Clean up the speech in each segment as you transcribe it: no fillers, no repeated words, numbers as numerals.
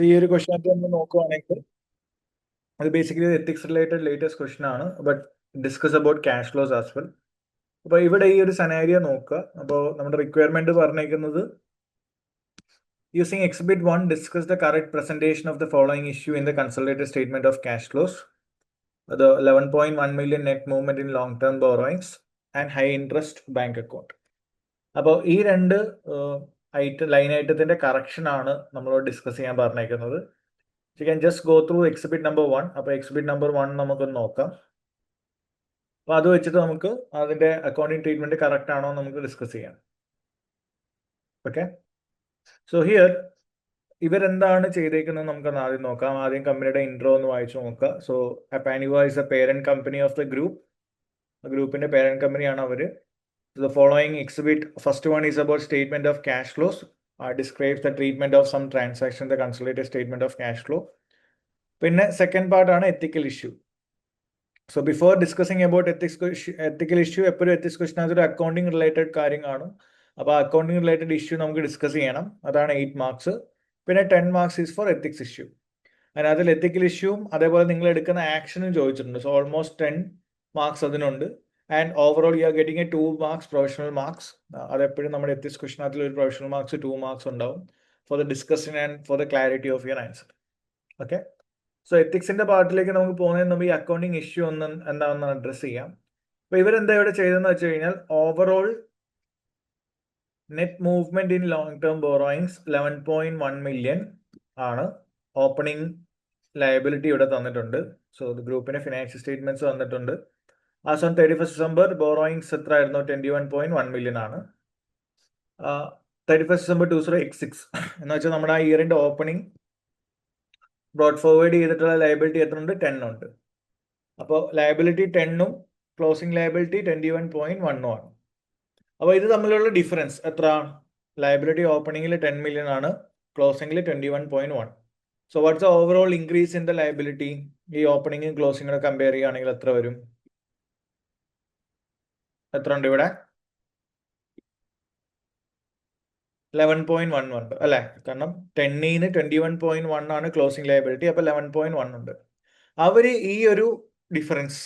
ഈ ഒരു ക്വസ്റ്റ്യൻ നമ്മൾ നോക്കുവാണെങ്കിൽ അത് basically ethics related latest question ആണ്. But discuss about cash flows as well. അപ്പോൾ ഇവിടെ ഈ ഒരു സെനാരിയോ നോക്കുക. അപ്പോൾ നമ്മുടെ റിക്വയർമെന്റ് പറഞ്ഞേക്കുന്നത് using exhibit 1 discuss the correct presentation of the following issue in the consolidated statement of cash flows. അത് 11.1 million net movement in long term borrowings and high interest bank account. അപ്പോൾ ഈ രണ്ട് line ഐറ്റത്തിന്റെ correction ആണ് നമ്മളോട് discuss ചെയ്യാൻ പറഞ്ഞേക്കുന്നത്. You can just go through exhibit number 1. അപ്പോൾ exhibit number 1 നമുക്കൊന്ന് നോക്കാം. അപ്പോൾ അത് വെച്ചിട്ട് നമുക്ക് അതിന്റെ അക്കൗണ്ടിങ് ട്രീറ്റ്മെന്റ് കറക്റ്റ് ആണോ നമുക്ക് ഡിസ്കസ് ചെയ്യാം. ഓക്കെ, സോ ഹിയർ ഇവരെന്താണ് ചെയ്തേക്കുന്നത് നമുക്കൊന്ന് ആദ്യം നോക്കാം. ആദ്യം കമ്പനിയുടെ ഇൻട്രോ ഒന്ന് വായിച്ചു നോക്കുക. സോ അപ്പാനിവ is a parent company of the group. ഗ്രൂപ്പിന്റെ പേരന്റ് കമ്പനിയാണ് അവര്. The following exhibit, first one is about statement of cash flows. Describes the treatment of some transaction, the consolidated statement of cash flow. പിന്നെ second പാർട്ടാണ് ethical issue. So before discussing about ethical issue എപ്പോഴും ethics question അതൊരു accounting related കാര്യമാണ്. അപ്പോൾ accounting related issue നമുക്ക് discuss ചെയ്യണം. അതാണ് 8 marks. പിന്നെ 10 marks is for ethics issue. അതിനകത്തിൽ എത്തിക്കൽ ഇഷ്യൂവും അതേപോലെ നിങ്ങൾ എടുക്കുന്ന ആക്ഷനും ചോദിച്ചിട്ടുണ്ട്. സോ ഓൾമോസ്റ്റ് 10 മാർക്സ് അതിനുണ്ട്. And overall you are getting a 2 marks professional marks. അതെപ്പോഴും നമ്മുടെ എത്തിക്സ് ക്വസ്റ്റനകത്തിൽ ഒരു പ്രൊഫഷണൽ മാർക്സ് 2 മാർക്സ് ഉണ്ടാവും for the discussion and for the clarity of your answer. Okay, so എത്തിക്സിന്റെ പാർട്ടിലേക്ക് നമുക്ക് പോകുന്നതിന് മുമ്പ് ഈ അക്കൗണ്ടിങ് ഇഷ്യൂ ഒന്ന് എന്താണെന്ന് അഡ്രസ് ചെയ്യാം. അപ്പൊ ഇവരെന്താ ഇവിടെ ചെയ്തതെന്ന് വെച്ച് കഴിഞ്ഞാൽ overall net movement in long term borrowings 11.1 million ആണ്. ഓപ്പണിംഗ് ലയബിലിറ്റി ഇവിടെ തന്നിട്ടുണ്ട്. സോ ഗ്രൂപ്പിന്റെ ഫിനാൻഷ്യൽ സ്റ്റേറ്റ്മെന്റ്സ് തന്നിട്ടുണ്ട്. As on 31st December borrowings എത്ര ആയിരുന്നു? 21.1 million ആണ്. 31st December 2006 എന്ന് വെച്ചാൽ നമ്മുടെ ആ ഇയറിന്റെ ഓപ്പണിംഗ് ബ്രോഡ് ഫോർവേഡ് ചെയ്തിട്ടുള്ള ലയബിലിറ്റി എത്ര ഉണ്ട്? 10 ഉണ്ട്. അപ്പോൾ ലയബിലിറ്റി 10ഉം ക്ലോസിംഗ് ലയബിലിറ്റി 21.1 ആണ്. അപ്പോൾ ഇത് തമ്മിലുള്ള ഡിഫറൻസ് എത്ര? ലയബിലിറ്റി ഓപ്പണിംഗിൽ 10 million ആണ്, ക്ലോസിംഗിൽ 21.1. So what's the overall increase in the liability? ഈ ഓപ്പണിംഗും ക്ലോസിംഗും കമ്പയർ ചെയ്യുകയാണെങ്കിൽ എത്ര വരും? എത്ര ഉണ്ട് ഇവിടെ? 11.1 ഉണ്ട് അല്ലെ? കാരണം 10ന് 21.1 ആണ് ക്ലോസിംഗ് ലയബിലിറ്റി. അപ്പൊ 11.1 ഉണ്ട്. അവര് ഈ ഒരു ഡിഫറൻസ്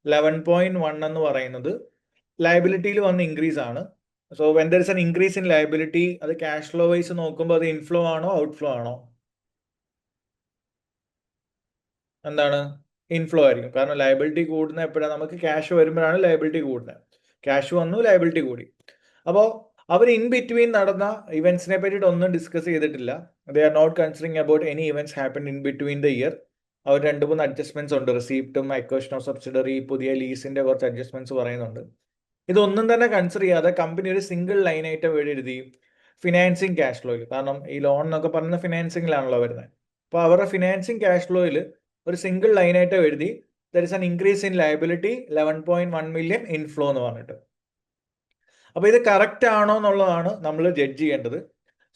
11.1 എന്ന് പറയുന്നത് ലയബിലിറ്റിയിൽ വന്ന് ഇൻക്രീസ് ആണ്. So when there is an increase in liability, അത് ക്യാഷ് ഫ്ലോ വൈസ് നോക്കുമ്പോൾ അത് ഇൻഫ്ലോ ആണോ ഔട്ട്ഫ്ലോ ആണോ? എന്താണ്? ഇൻഫ്ലോ ആയിരിക്കും. കാരണം ലയബിലിറ്റി കൂടുന്ന എപ്പോഴാണ്? നമുക്ക് ക്യാഷ് വരുമ്പോഴാണ് ലയബിലിറ്റി കൂടുന്നത്. ക്യാഷ് വന്നു, ലയബിലിറ്റി കൂടി. അപ്പോൾ അവർ ഇൻ ബിറ്റ്വീൻ നടന്ന ഇവന്റ്സിനെ പറ്റിയിട്ട് ഒന്നും ഡിസ്കസ് ചെയ്തിട്ടില്ല. They are not considering about any events happen in between the year. അവർ 2-3 അഡ്ജസ്റ്റ്മെന്റ്സ് ഉണ്ട്. റിസീപ്റ്റും അക്വസിഷൻ ഓഫ് സബ്സിഡറി, പുതിയ ലീസിന്റെ കുറച്ച് അഡ്ജസ്റ്റ്മെന്റ്സ് പറയുന്നുണ്ട്. ഇതൊന്നും തന്നെ കൺസിഡർ ചെയ്യാതെ കമ്പനി ഒരു സിംഗിൾ ലൈൻ ആയിട്ട് എഴുതി ഫിനാൻസിങ് ക്യാഷ് ഫ്ലോയിൽ. കാരണം ഈ ലോൺ എന്നൊക്കെ പറയുന്ന ഫിനാൻസിങ്ങിലാണല്ലോ വരുന്നത്. അപ്പോൾ അവരുടെ ഫിനാൻസിങ് ക്യാഷ് ഫ്ലോയിൽ ഒരു സിംഗിൾ ലൈൻ ആയിട്ട് എഴുതി there is an increase in liability 11.1 million inflow എന്ന് പറഞ്ഞിട്ട്. അപ്പൊ ഇത് കറക്റ്റ് ആണോ എന്നുള്ളതാണ് നമ്മൾ ജഡ്ജ് ചെയ്യേണ്ടത്.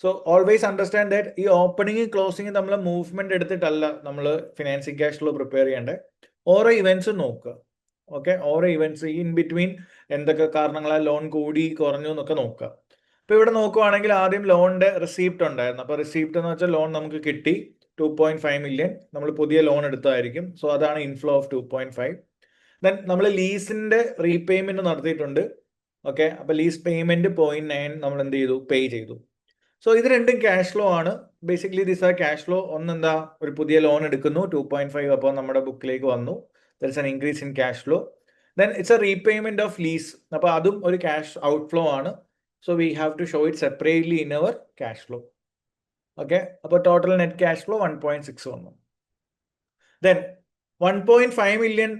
സോ ഓൾവേസ് അണ്ടർസ്റ്റാൻഡ് ദാറ്റ് ഈ ഓപ്പണിംഗ് ക്ലോസിംഗ് നമ്മൾ മൂവ്മെന്റ് എടുത്തിട്ടല്ല നമ്മൾ ഫിനാൻസിങ് ക്യാഷ് ഫ്ലോ പ്രിപ്പയർ ചെയ്യേണ്ടത്. ഓരോ ഇവന്റ്സും നോക്കുക. ഓക്കെ, ഓരോ ഇവന്റ്സ് ഇൻ ബിറ്റ്വീൻ എന്തൊക്കെ കാരണങ്ങളാൽ ലോൺ കൂടി കുറഞ്ഞു എന്നൊക്കെ നോക്കുക. ഇപ്പൊ ഇവിടെ നോക്കുവാണെങ്കിൽ ആദ്യം ലോണിന്റെ റിസീപ്റ്റ് ഉണ്ടായിരുന്നു. അപ്പൊ റിസീപ്റ്റ് എന്ന് വെച്ചാൽ ലോൺ നമുക്ക് കിട്ടി 2.5 million. നമ്മൾ പുതിയ ലോൺ എടുത്തതായിരിക്കും. സോ അതാണ് ഇൻഫ്ലോ ഓഫ് 2.5. ദെൻ നമ്മൾ ലീസിന്റെ റീപേയ്മെന്റ് നടത്തിയിട്ടുണ്ട്. ഓക്കെ, അപ്പൊ ലീസ് പേയ്മെന്റ് 0.9 നമ്മൾ എന്ത് ചെയ്തു? പേ ചെയ്തു. സോ ഇത് രണ്ടും ക്യാഷ് ഫ്ലോ ആണ്. Basically this are cash flow. ഒന്നെന്താ? ഒരു പുതിയ ലോൺ എടുക്കുന്നു 2.5, അപ്പോൾ നമ്മുടെ ബുക്കിലേക്ക് വന്നു. There is an increase in cash flow. Then it's a repayment of lease. അപ്പോൾ അതും ഒരു ക്യാഷ് ഔട്ട്ഫ്ലോ ആണ്. So we have to show it separately in our cash flow. Okay, അപ്പോൾ ടോട്ടൽ നെറ്റ് ക്യാഷ് ഫ്ലോ 1.6 വന്നു. Then 1.5 million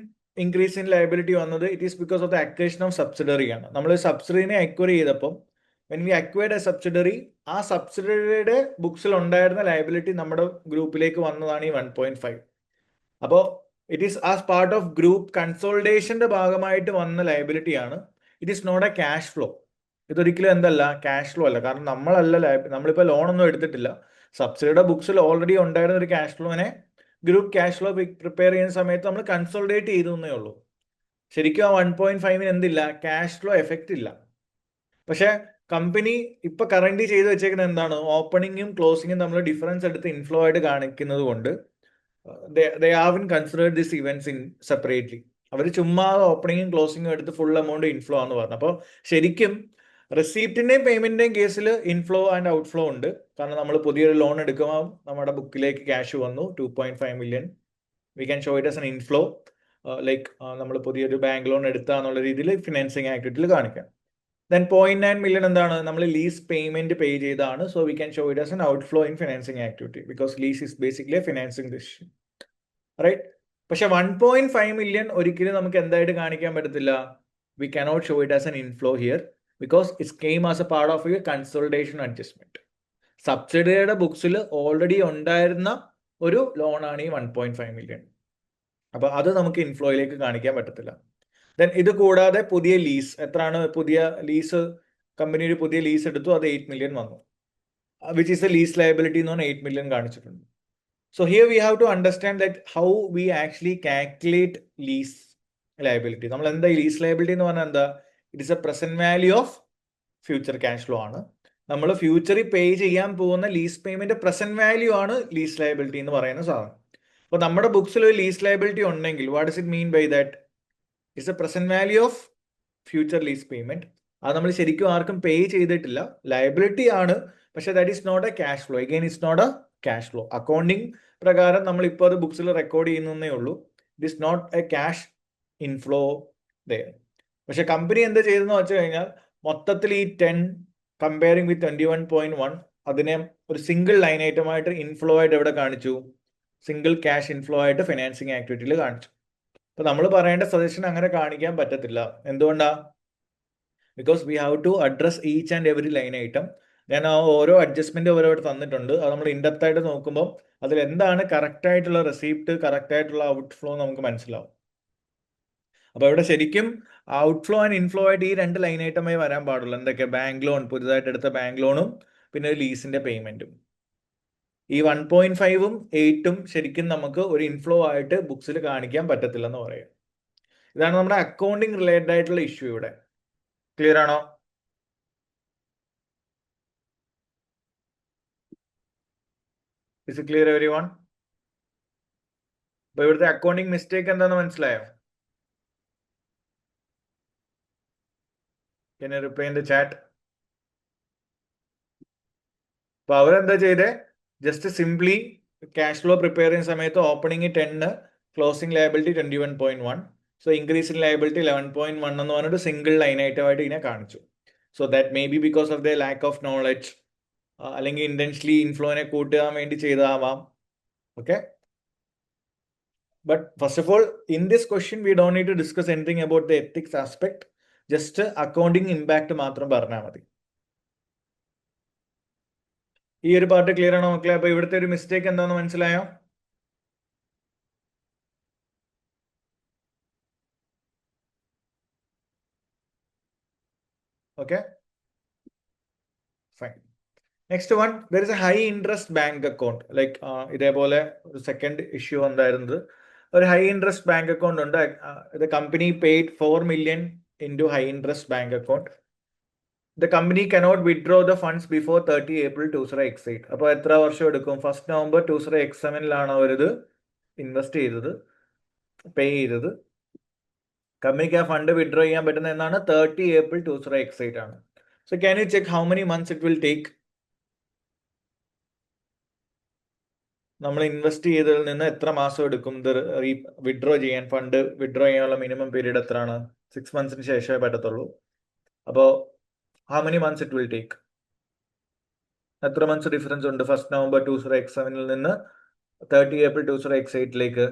increase in liability വന്നത് it is because of the acquisition of subsidiary ആണ്. നമ്മൾ സബ്സിഡറിനെ acquire ചെയ്തപ്പം when we acquired a subsidiary, ആ സബ്സിഡറിയുടെ ബുക്സിൽ ഉണ്ടായിരുന്ന ലയബിലിറ്റി നമ്മുടെ ഗ്രൂപ്പിലേക്ക് വന്നതാണ് ഈ 1.5. അപ്പോൾ it is as part of group കൺസോൾട്ടേഷന്റെ ഭാഗമായിട്ട് വന്ന ലയബിലിറ്റി ആണ്. It is not a cash flow. ഇതൊരിക്കലും എന്തല്ല? ക്യാഷ് ഫ്ലോ അല്ല. കാരണം നമ്മളിപ്പോൾ ലോണൊന്നും എടുത്തിട്ടില്ല. സബ്സിഡിയുടെ ബുക്സിൽ ഓൾറെഡി ഉണ്ടായിരുന്ന ഒരു ക്യാഷ് ഫ്ലോനെ ഗ്രൂപ്പ് ക്യാഷ് ഫ്ലോ പ്രിപ്പയർ ചെയ്യുന്ന സമയത്ത് നമ്മൾ കൺസോൾട്ടേറ്റ് ചെയ്തു എന്നേ ഉള്ളൂ. ശരിക്കും ആ 1.5 എന്തില്ല? ക്യാഷ് ഫ്ലോ എഫക്റ്റ് ഇല്ല. പക്ഷെ കമ്പനി ഇപ്പൊ കറന്റ് ചെയ്ത് വെച്ചേക്കുന്നത് എന്താണ്? ഓപ്പണിങ്ങും ക്ലോസിങ്ങും നമ്മൾ ഡിഫറൻസ് എടുത്ത് ഇൻഫ്ലോ ആയിട്ട് കാണിക്കുന്നത് കൊണ്ട് they haven't considered this events in separately. അവർ ചുമ്മാ ഓപ്പണിങ്ങും ക്ലോസിങ്ങും എടുത്ത് ഫുൾ എമൗണ്ട് ഇൻഫ്ലോ എന്ന് പറഞ്ഞു. അപ്പോൾ ശരിക്കും റെസീപ്റ്റിന്റെയും പേയ്മെന്റിന്റെയും കേസിൽ ഇൻഫ്ലോ ആൻഡ് ഔട്ട്ഫ്ലോ ഉണ്ട്. കാരണം നമ്മൾ പുതിയൊരു ലോൺ എടുക്കുമ്പോൾ നമ്മുടെ ബുക്കിലേക്ക് ക്യാഷ് വന്നു 2.5 million. V can show it as an inflow. Like നമ്മൾ പുതിയൊരു ബാങ്ക് ലോൺ എടുത്താന്നുള്ള രീതിയിൽ ഫിനാൻസിങ് ആക്ടിവിറ്റിയിൽ കാണിക്കാം. ദെൻ 0.9 million എന്താണ്? നമ്മൾ ലീസ് പേയ്മെന്റ് പേ ചെയ്താണ്. So we can show it as an outflow in financing activity because lease is basically financing decision, right? പക്ഷെ 1.5 million ഒരിക്കലും നമുക്ക് എന്തായിട്ട് കാണിക്കാൻ പറ്റത്തില്ല. We cannot show it as an inflow here because it's came as a part of your consolidation adjustment. സബ്സിഡിയുടെ ബുക്സിൽ already ഉണ്ടായിരുന്ന ഒരു ലോണാണ് ഈ 1.5 million. അപ്പൊ അത് നമുക്ക് ഇൻഫ്ലോയിലേക്ക് കാണിക്കാൻ പറ്റത്തില്ല. ദെൻ ഇത് കൂടാതെ പുതിയ ലീസ് എത്രയാണ്? പുതിയ ലീസ് കമ്പനി ഒരു പുതിയ ലീസ് എടുത്തു, അത് 8 million വന്നു, which is a lease liability എന്ന് പറഞ്ഞാൽ 8 million കാണിച്ചിട്ടുണ്ട്. So here we have to understand that how we actually calculate lease liability. നമ്മൾ എന്താ ഈ ലീസ് ലയബിലിറ്റി എന്ന് പറഞ്ഞാൽ എന്താ? It is a present value of future cash flow ആണ്. നമ്മൾ ഫ്യൂച്ചറിൽ പേ ചെയ്യാൻ പോകുന്ന ലീസ് പേയ്മെന്റ് പ്രസന്റ് വാല്യൂ ആണ് ലീസ് ലയബിലിറ്റി എന്ന് പറയുന്ന സാധനം. അപ്പോൾ നമ്മുടെ ബുക്സിൽ ഒരു ലീസ് ലയബിലിറ്റി ഉണ്ടെങ്കിൽ what does it mean by that? It's a present value of future lease payment. അത് നമ്മൾ ശരിക്കും ആർക്കും പേ ചെയ്തിട്ടില്ല, ലയബിലിറ്റി ആണ്. പക്ഷെ that is not a cash flow. Again it's not a cash flow. Accounting പ്രകാരം നമ്മൾ ഇപ്പോൾ അത് ബുക്സിൽ റെക്കോർഡ് ചെയ്യുന്നേ ഉള്ളൂ. It is not a cash inflow there. പക്ഷെ കമ്പനി എന്താ ചെയ്തെന്ന് വെച്ച് കഴിഞ്ഞാൽ മൊത്തത്തിൽ ഈ 10 കമ്പയറിംഗ് വിത്ത് 21.1 അതിനെ ഒരു സിംഗിൾ ലൈൻ ഐറ്റം ആയിട്ട് ഇൻഫ്ലോ ആയിട്ട് എവിടെ കാണിച്ചു? സിംഗിൾ ക്യാഷ് ഇൻഫ്ലോ ആയിട്ട് ഫിനാൻസിങ് ആക്ടിവിറ്റിയിൽ കാണിച്ചു. അപ്പൊ നമ്മൾ പറയേണ്ട സജഷൻ അങ്ങനെ കാണിക്കാൻ പറ്റത്തില്ല. എന്തുകൊണ്ടാ? Because we have to address each and every line item. ഞാൻ ആ ഓരോ അഡ്ജസ്റ്റ്മെന്റ് ഓരോട്ട് തന്നിട്ടുണ്ട്. അത് നമ്മൾ ഇൻഡെപ്ത് ആയിട്ട് നോക്കുമ്പോൾ അതിൽ എന്താണ് കറക്റ്റ് ആയിട്ടുള്ള റെസീപ്റ്റ്, കറക്റ്റ് ആയിട്ടുള്ള ഔട്ട്ഫ്ലോ നമുക്ക് മനസ്സിലാവും. അപ്പൊ ഇവിടെ ശരിക്കും ഔട്ട്ഫ്ലോ ആൻഡ് ഇൻഫ്ലോ ആയിട്ട് ഈ 2 ലൈൻ ഐറ്റമായി വരാൻ പാടുള്ളൂ. എന്തൊക്കെ? ബാങ്ക് ലോൺ, പുതുതായിട്ട് എടുത്ത ബാങ്ക് ലോണും പിന്നെ ലീസിന്റെ പേയ്മെന്റും. ഈ 1.5ഉം 8ഉം ശരിക്കും നമുക്ക് ഒരു ഇൻഫ്ലോ ആയിട്ട് ബുക്സിൽ കാണിക്കാൻ പറ്റത്തില്ലെന്ന് പറയാം. ഇതാണ് നമ്മുടെ അക്കൗണ്ടിങ് റിലേറ്റഡ് ആയിട്ടുള്ള ഇഷ്യൂ. ഇവിടെ ക്ലിയർ ആണോ? Is it clear everyone? അപ്പൊ ഇവിടുത്തെ അക്കൗണ്ടിങ് മിസ്റ്റേക്ക് എന്താണെന്ന് മനസ്സിലായോ? Can you reply in the chat? അപ്പൊ അവരെന്താ ചെയ്തേ? Just simply cash flow prepare ചെയ്യുന്ന സമയത്ത് opening 10, closing liability 21.1, so increase in liability 11.1 എന്ന് പറഞ്ഞിട്ട് സിംഗിൾ ലൈൻ ഐറ്റം ആയിട്ട് ഇതിനെ കാണിച്ചു. So that may be because of the lack of knowledge, അല്ലെങ്കിൽ ഇന്റൻഷ്യലി ഇൻഫ്ലോനെ കൂട്ടാൻ വേണ്ടി ചെയ്തതാവാം. Okay, but first of all in this question we don't need to discuss anything about the ethics aspect. Just accounting impact മാത്രം പറഞ്ഞാൽ മതി. ഈ ഒരു പാർട്ട് ക്ലിയർ ആണോ മക്കളെ? അപ്പൊ ഇവിടുത്തെ ഒരു മിസ്റ്റേക്ക് എന്താന്ന് മനസ്സിലായോ? Okay, fine. Next one, there is A high interest bank account. Like ഇതേപോലെ ഒരു സെക്കൻഡ് ഇഷ്യൂ ഉണ്ടായിരുന്നത്, ഒരു ഹൈ ഇൻട്രസ്റ്റ് ബാങ്ക് അക്കൗണ്ട് ഉണ്ട്. The company paid 4 million into high interest bank account. The company cannot withdraw the funds before 30 April 2008. അപ്പോൾ എത്ര വർഷം എടുക്കും? 1 November 2007 അവരിത് ഇൻവെസ്റ്റ് ചെയ്തത്, പേ ചെയ്തത്. കമ്പനിക്ക് ആ ഫണ്ട് വിഡ്രോ ചെയ്യാൻ പറ്റുന്ന എന്നാണ് 30 April 2008 ആണ്. So can you check how many months it will take? നമ്മൾ ഇൻവെസ്റ്റ് ചെയ്തതിൽ നിന്ന് എത്ര മാസം എടുക്കും ഇത് വിഡ്രോ ചെയ്യാൻ? ഫണ്ട് വിഡ്രോ ചെയ്യാനുള്ള മിനിമം പീരീഡ് എത്രയാണ്? 6 months ശേഷമേ പറ്റത്തുള്ളൂ. അപ്പോൾ how many months it will take? എത്ര മന്ത്സ് ഡിഫറൻസ് ഉണ്ട് 1 November 2007 നിന്ന് 30 April 2008?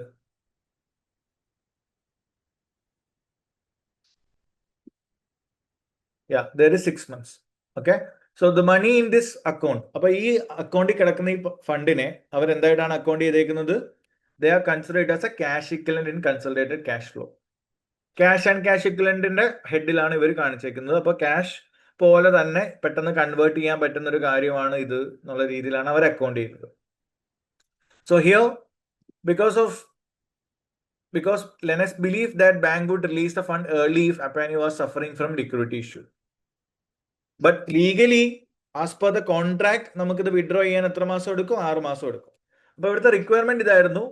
Yeah, there is 6 months. Okay, so the money in this account, അപ്പൊ ഈ അക്കൗണ്ടിൽ കിടക്കുന്ന ഈ ഫണ്ടിനെ അവരെന്തായിട്ടാണ് അക്കൗണ്ട് ചെയ്തേക്കുന്നത്? They are considered as a cash equivalent in consolidated cash flow. Cash and cash ഇക്വലന്റിന്റെ ഹെഡിലാണ് ഇവർ കാണിച്ചേക്കുന്നത്. അപ്പൊ ക്യാഷ് പോലെ തന്നെ പെട്ടെന്ന് കൺവേർട്ട് ചെയ്യാൻ പറ്റുന്ന ഒരു കാര്യമാണ് ഇത് എന്നുള്ള രീതിയിലാണ് അവർ അക്കൗണ്ട് ചെയ്യുന്നത്. So here because Lennes believed that bank would release the fund early if Apani was suffering from liquidity issue. But legally as per the contract നമുക്കിത് വിഡ്രോ ചെയ്യാൻ എത്ര മാസം എടുക്കും? 6 മാസം എടുക്കും. അപ്പൊ ഇവിടുത്തെ റിക്വയർമെന്റ് ഇതായിരുന്നു,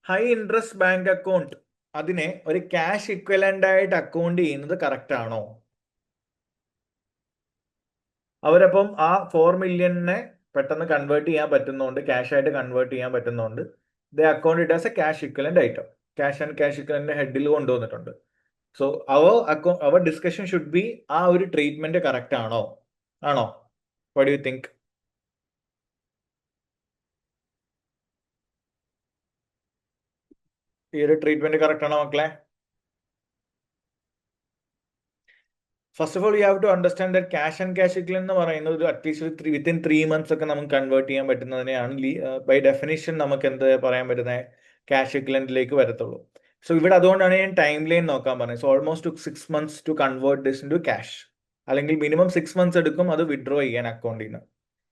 ഹൈ ഇൻട്രസ്റ്റ് ബാങ്ക് അക്കൗണ്ട് അതിനെ ഒരു ക്യാഷ് ഇക്വലന്റ് ആയിട്ട് അക്കൗണ്ട് ചെയ്യുന്നത് കറക്റ്റ് ആണോ? അവരപ്പം ആ 4 മില്യണിനെ പെട്ടെന്ന് കൺവേർട്ട് ചെയ്യാൻ പറ്റുന്നതുകൊണ്ട്, ക്യാഷ് ആയിട്ട് കൺവേർട്ട് ചെയ്യാൻ പറ്റുന്നതുകൊണ്ട് the account it as a cash equivalent item. Cash and cash equivalent ഹെഡിൽ കൊണ്ടുവന്നിട്ടുണ്ട്. So our discussion should be, ആ ഒരു ട്രീറ്റ്മെന്റ് കറക്റ്റ് ആണോ? ആണോ? What do you think? ഈ ഒരു ട്രീറ്റ്മെന്റ് കറക്റ്റ് ആണോ മക്കളെ? First of all you have to understand that cash and cash equivalent എന്ന് പറയുന്നത് അറ്റ്ലീസ്റ്റ് വിത്തിൻ 3 months ഒക്കെ നമുക്ക് കൺവേർട്ട് ചെയ്യാൻ പറ്റുന്നതിനെയാണ് ബൈ ഡെഫിനിഷൻ നമുക്ക് എന്ത് പറയാൻ പറ്റുന്നത്, ക്യാഷ് ഇക്വലന്റിലേക്ക് വരത്തുള്ളൂ. സോ ഇവിടെ അതുകൊണ്ടാണ് ഞാൻ ടൈം ലൈൻ നോക്കാൻ പറഞ്ഞത്. So almost 6 months to convert this into cash, അല്ലെങ്കിൽ മിനിമം 6 months എടുക്കും അത് വിഡ്രോ ചെയ്യാൻ അക്കൗണ്ടിൽ നിന്ന്.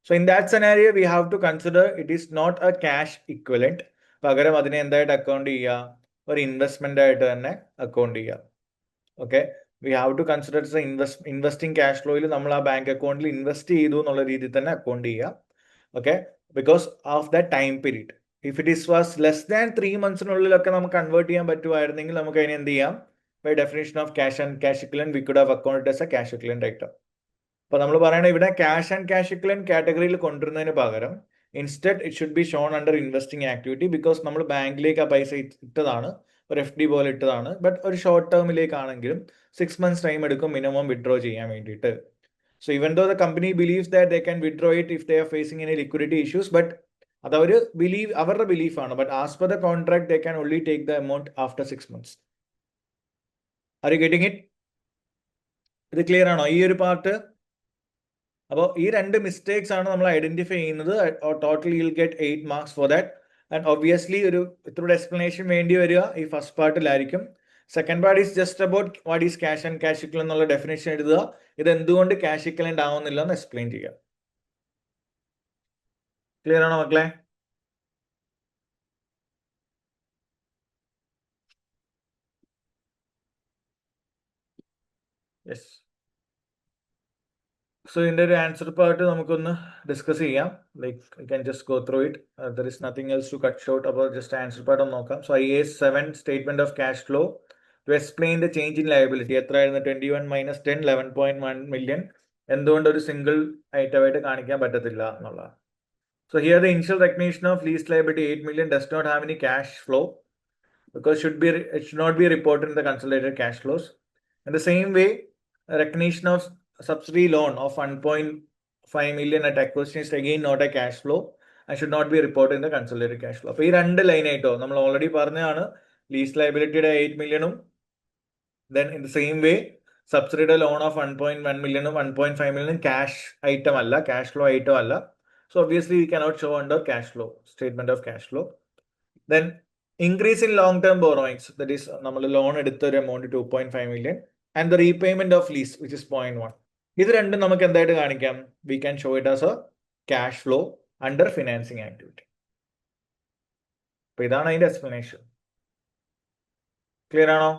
So in that scenario we have to consider it is not a cash equivalent. പകരം അതിനെ എന്തായിട്ട് അക്കൗണ്ട് ചെയ്യുക? ഒരു ഇൻവെസ്റ്റ്മെന്റ് ആയിട്ട് തന്നെ അക്കൗണ്ട് ചെയ്യുക. Okay, we have to consider investing cash ഫ്ലോയിൽ നമ്മൾ ആ ബാങ്ക് അക്കൗണ്ടിൽ ഇൻവെസ്റ്റ് ചെയ്തു എന്നുള്ള രീതിയിൽ തന്നെ അക്കൗണ്ട് ചെയ്യുക. Okay, because of the time period. If it is was less than 3 monthsനുള്ളിലൊക്കെ നമുക്ക് കൺവേർട്ട് ചെയ്യാൻ പറ്റുമായിരുന്നെങ്കിൽ നമുക്ക് അതിനെ എന്ത് ചെയ്യാം? By definition of cash and cash equivalent we could have accounted as a cash equivalent item. അപ്പൊ നമ്മൾ പറയണ ഇവിടെ ക്യാഷ് ആൻഡ് ക്യാഷ് ഇക്വലന്റ് കാറ്റഗറിയിൽ കൊണ്ടുവരുന്നതിന് പകരം instead it should be shown under investing activity. Because നമ്മൾ ബാങ്കിലേക്ക് ആ പൈസ ഇട്ടതാണ്, ഒരു FD പോലെ ഇട്ടതാണ്. ബട്ട് ഒരു ഷോർട്ട് ടേമിലേക്കാണെങ്കിലും 6 months ടൈം എടുക്കും മിനിമം വിഡ്രോ ചെയ്യാൻ വേണ്ടിയിട്ട്. So even though the company believes that they can withdraw it if they are facing any liquidity issues, but അത് അവർ അവരുടെ ബിലീഫാണ്. But as per the contract they can only take the amount after 6 months. Are you getting it? ഇത് clear ആണോ ഈ ഒരു part? അപ്പോൾ ഈ 2 മിസ്റ്റേക്സ് ആണ് നമ്മൾ ഐഡന്റിഫൈ ചെയ്യുന്നത്. Total you will get 8 marks for that. And obviously ഒരു ഇത്രയുടെ എക്സ്പ്ലനേഷൻ വേണ്ടി വരിക ഈ ഫസ്റ്റ് പാർട്ടിലായിരിക്കും. Second part is just about what is cash and cash equivalent എന്നുള്ള ഡെഫിനേഷൻ എഴുതുക. ഇത് എന്തുകൊണ്ട് ക്യാഷ് ഇക്വലന്റ് ആവുന്നില്ല എന്ന് എക്സ്പ്ലെയിൻ ചെയ്യുക. ക്ലിയർ ആണോ മക്കളെ? യെസ്. സോ ഇതിന്റെ ഒരു ആൻസർ പാർട്ട് നമുക്കൊന്ന് ഡിസ്കസ് ചെയ്യാം. Like you can just go through it. There is nothing else to cut short. അപ്പോൾ ജസ്റ്റ് ആൻസർ പാർട്ട് ഒന്ന് നോക്കാം. So IAS 7 statement of cash flow to explain the change in liability. എത്രയായിരുന്നു? 21 - 10 11.1 million. എന്തുകൊണ്ട് ഒരു single ഐറ്റമായിട്ട് കാണിക്കാൻ പറ്റത്തില്ല എന്നുള്ളതാണ്. So here the initial recognition of lease liability 8 million does not have any cash flow because it should not be reported in the consolidated cash flows. In the same way, recognition of subsidy loan of 1.5 million at acquisition is again not a cash flow and should not be reported in the consolidated cash flow. അപ്പോൾ ഈ 2 line ആയിട്ടോ നമ്മൾ already പറഞ്ഞതാണ് lease ലയബിലിറ്റിയുടെ 8 million. Then in the same way സബ്സിഡിയുടെ loan of 1.1 million 1.5 million cash item അല്ല, cash flow item അല്ല. So obviously we cannot show under cash flow, statement of cash flow. Then increase in long-term borrowings, that is നമ്മൾ loan എടുത്ത ഒരു amount 2.5 million and the repayment of lease which is 0.1. ഇത് രണ്ടും നമുക്ക് എന്തായിട്ട് കാണിക്കാം? We can show it as a cash flow under financing activity. അപ്പൊ ഇതാണ് അതിന്റെ എക്സ്പ്ലനേഷൻ. ക്ലിയർ ആണോ?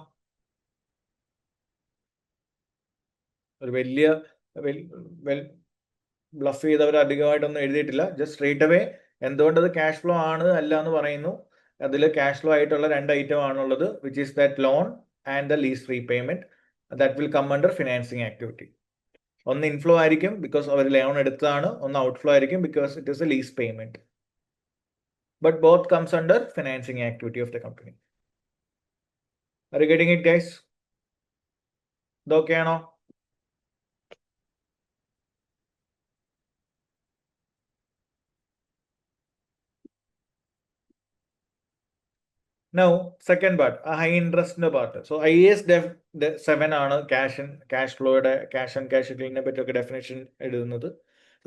ഒരു വലിയ ബ്ലഫ് ചെയ്തവർ അധികമായിട്ടൊന്നും എഴുതിയിട്ടില്ല. ജസ്റ്റ് സ്ട്രേറ്റ് അവേ എന്തുകൊണ്ട് അത് ക്യാഷ് ഫ്ലോ ആണ് അല്ല എന്ന് പറയുന്നു. അതിൽ ക്യാഷ് ഫ്ലോ ആയിട്ടുള്ള 2 ഐറ്റം ആണുള്ളത്, which is that loan and the lease repayment. That will come under financing activity. ഒന്ന് ഇൻഫ്ലോ ആയിരിക്കും ബിക്കോസ് അവർ ലോൺ എടുത്തതാണ്, ഒന്ന് ഔട്ട്ഫ്ലോ ആയിരിക്കും because it is a lease payment. But both comes under financing activity of the company. Are you getting it guys? ഇതൊക്കെയാണോ? Now, second part, a high interest part. So IAS 7 ആണ് cash ഫ്ലോയുടെ cash and cash ഇക്വലന്റിനെ പറ്റിയൊക്കെ definition എഴുതുന്നത്.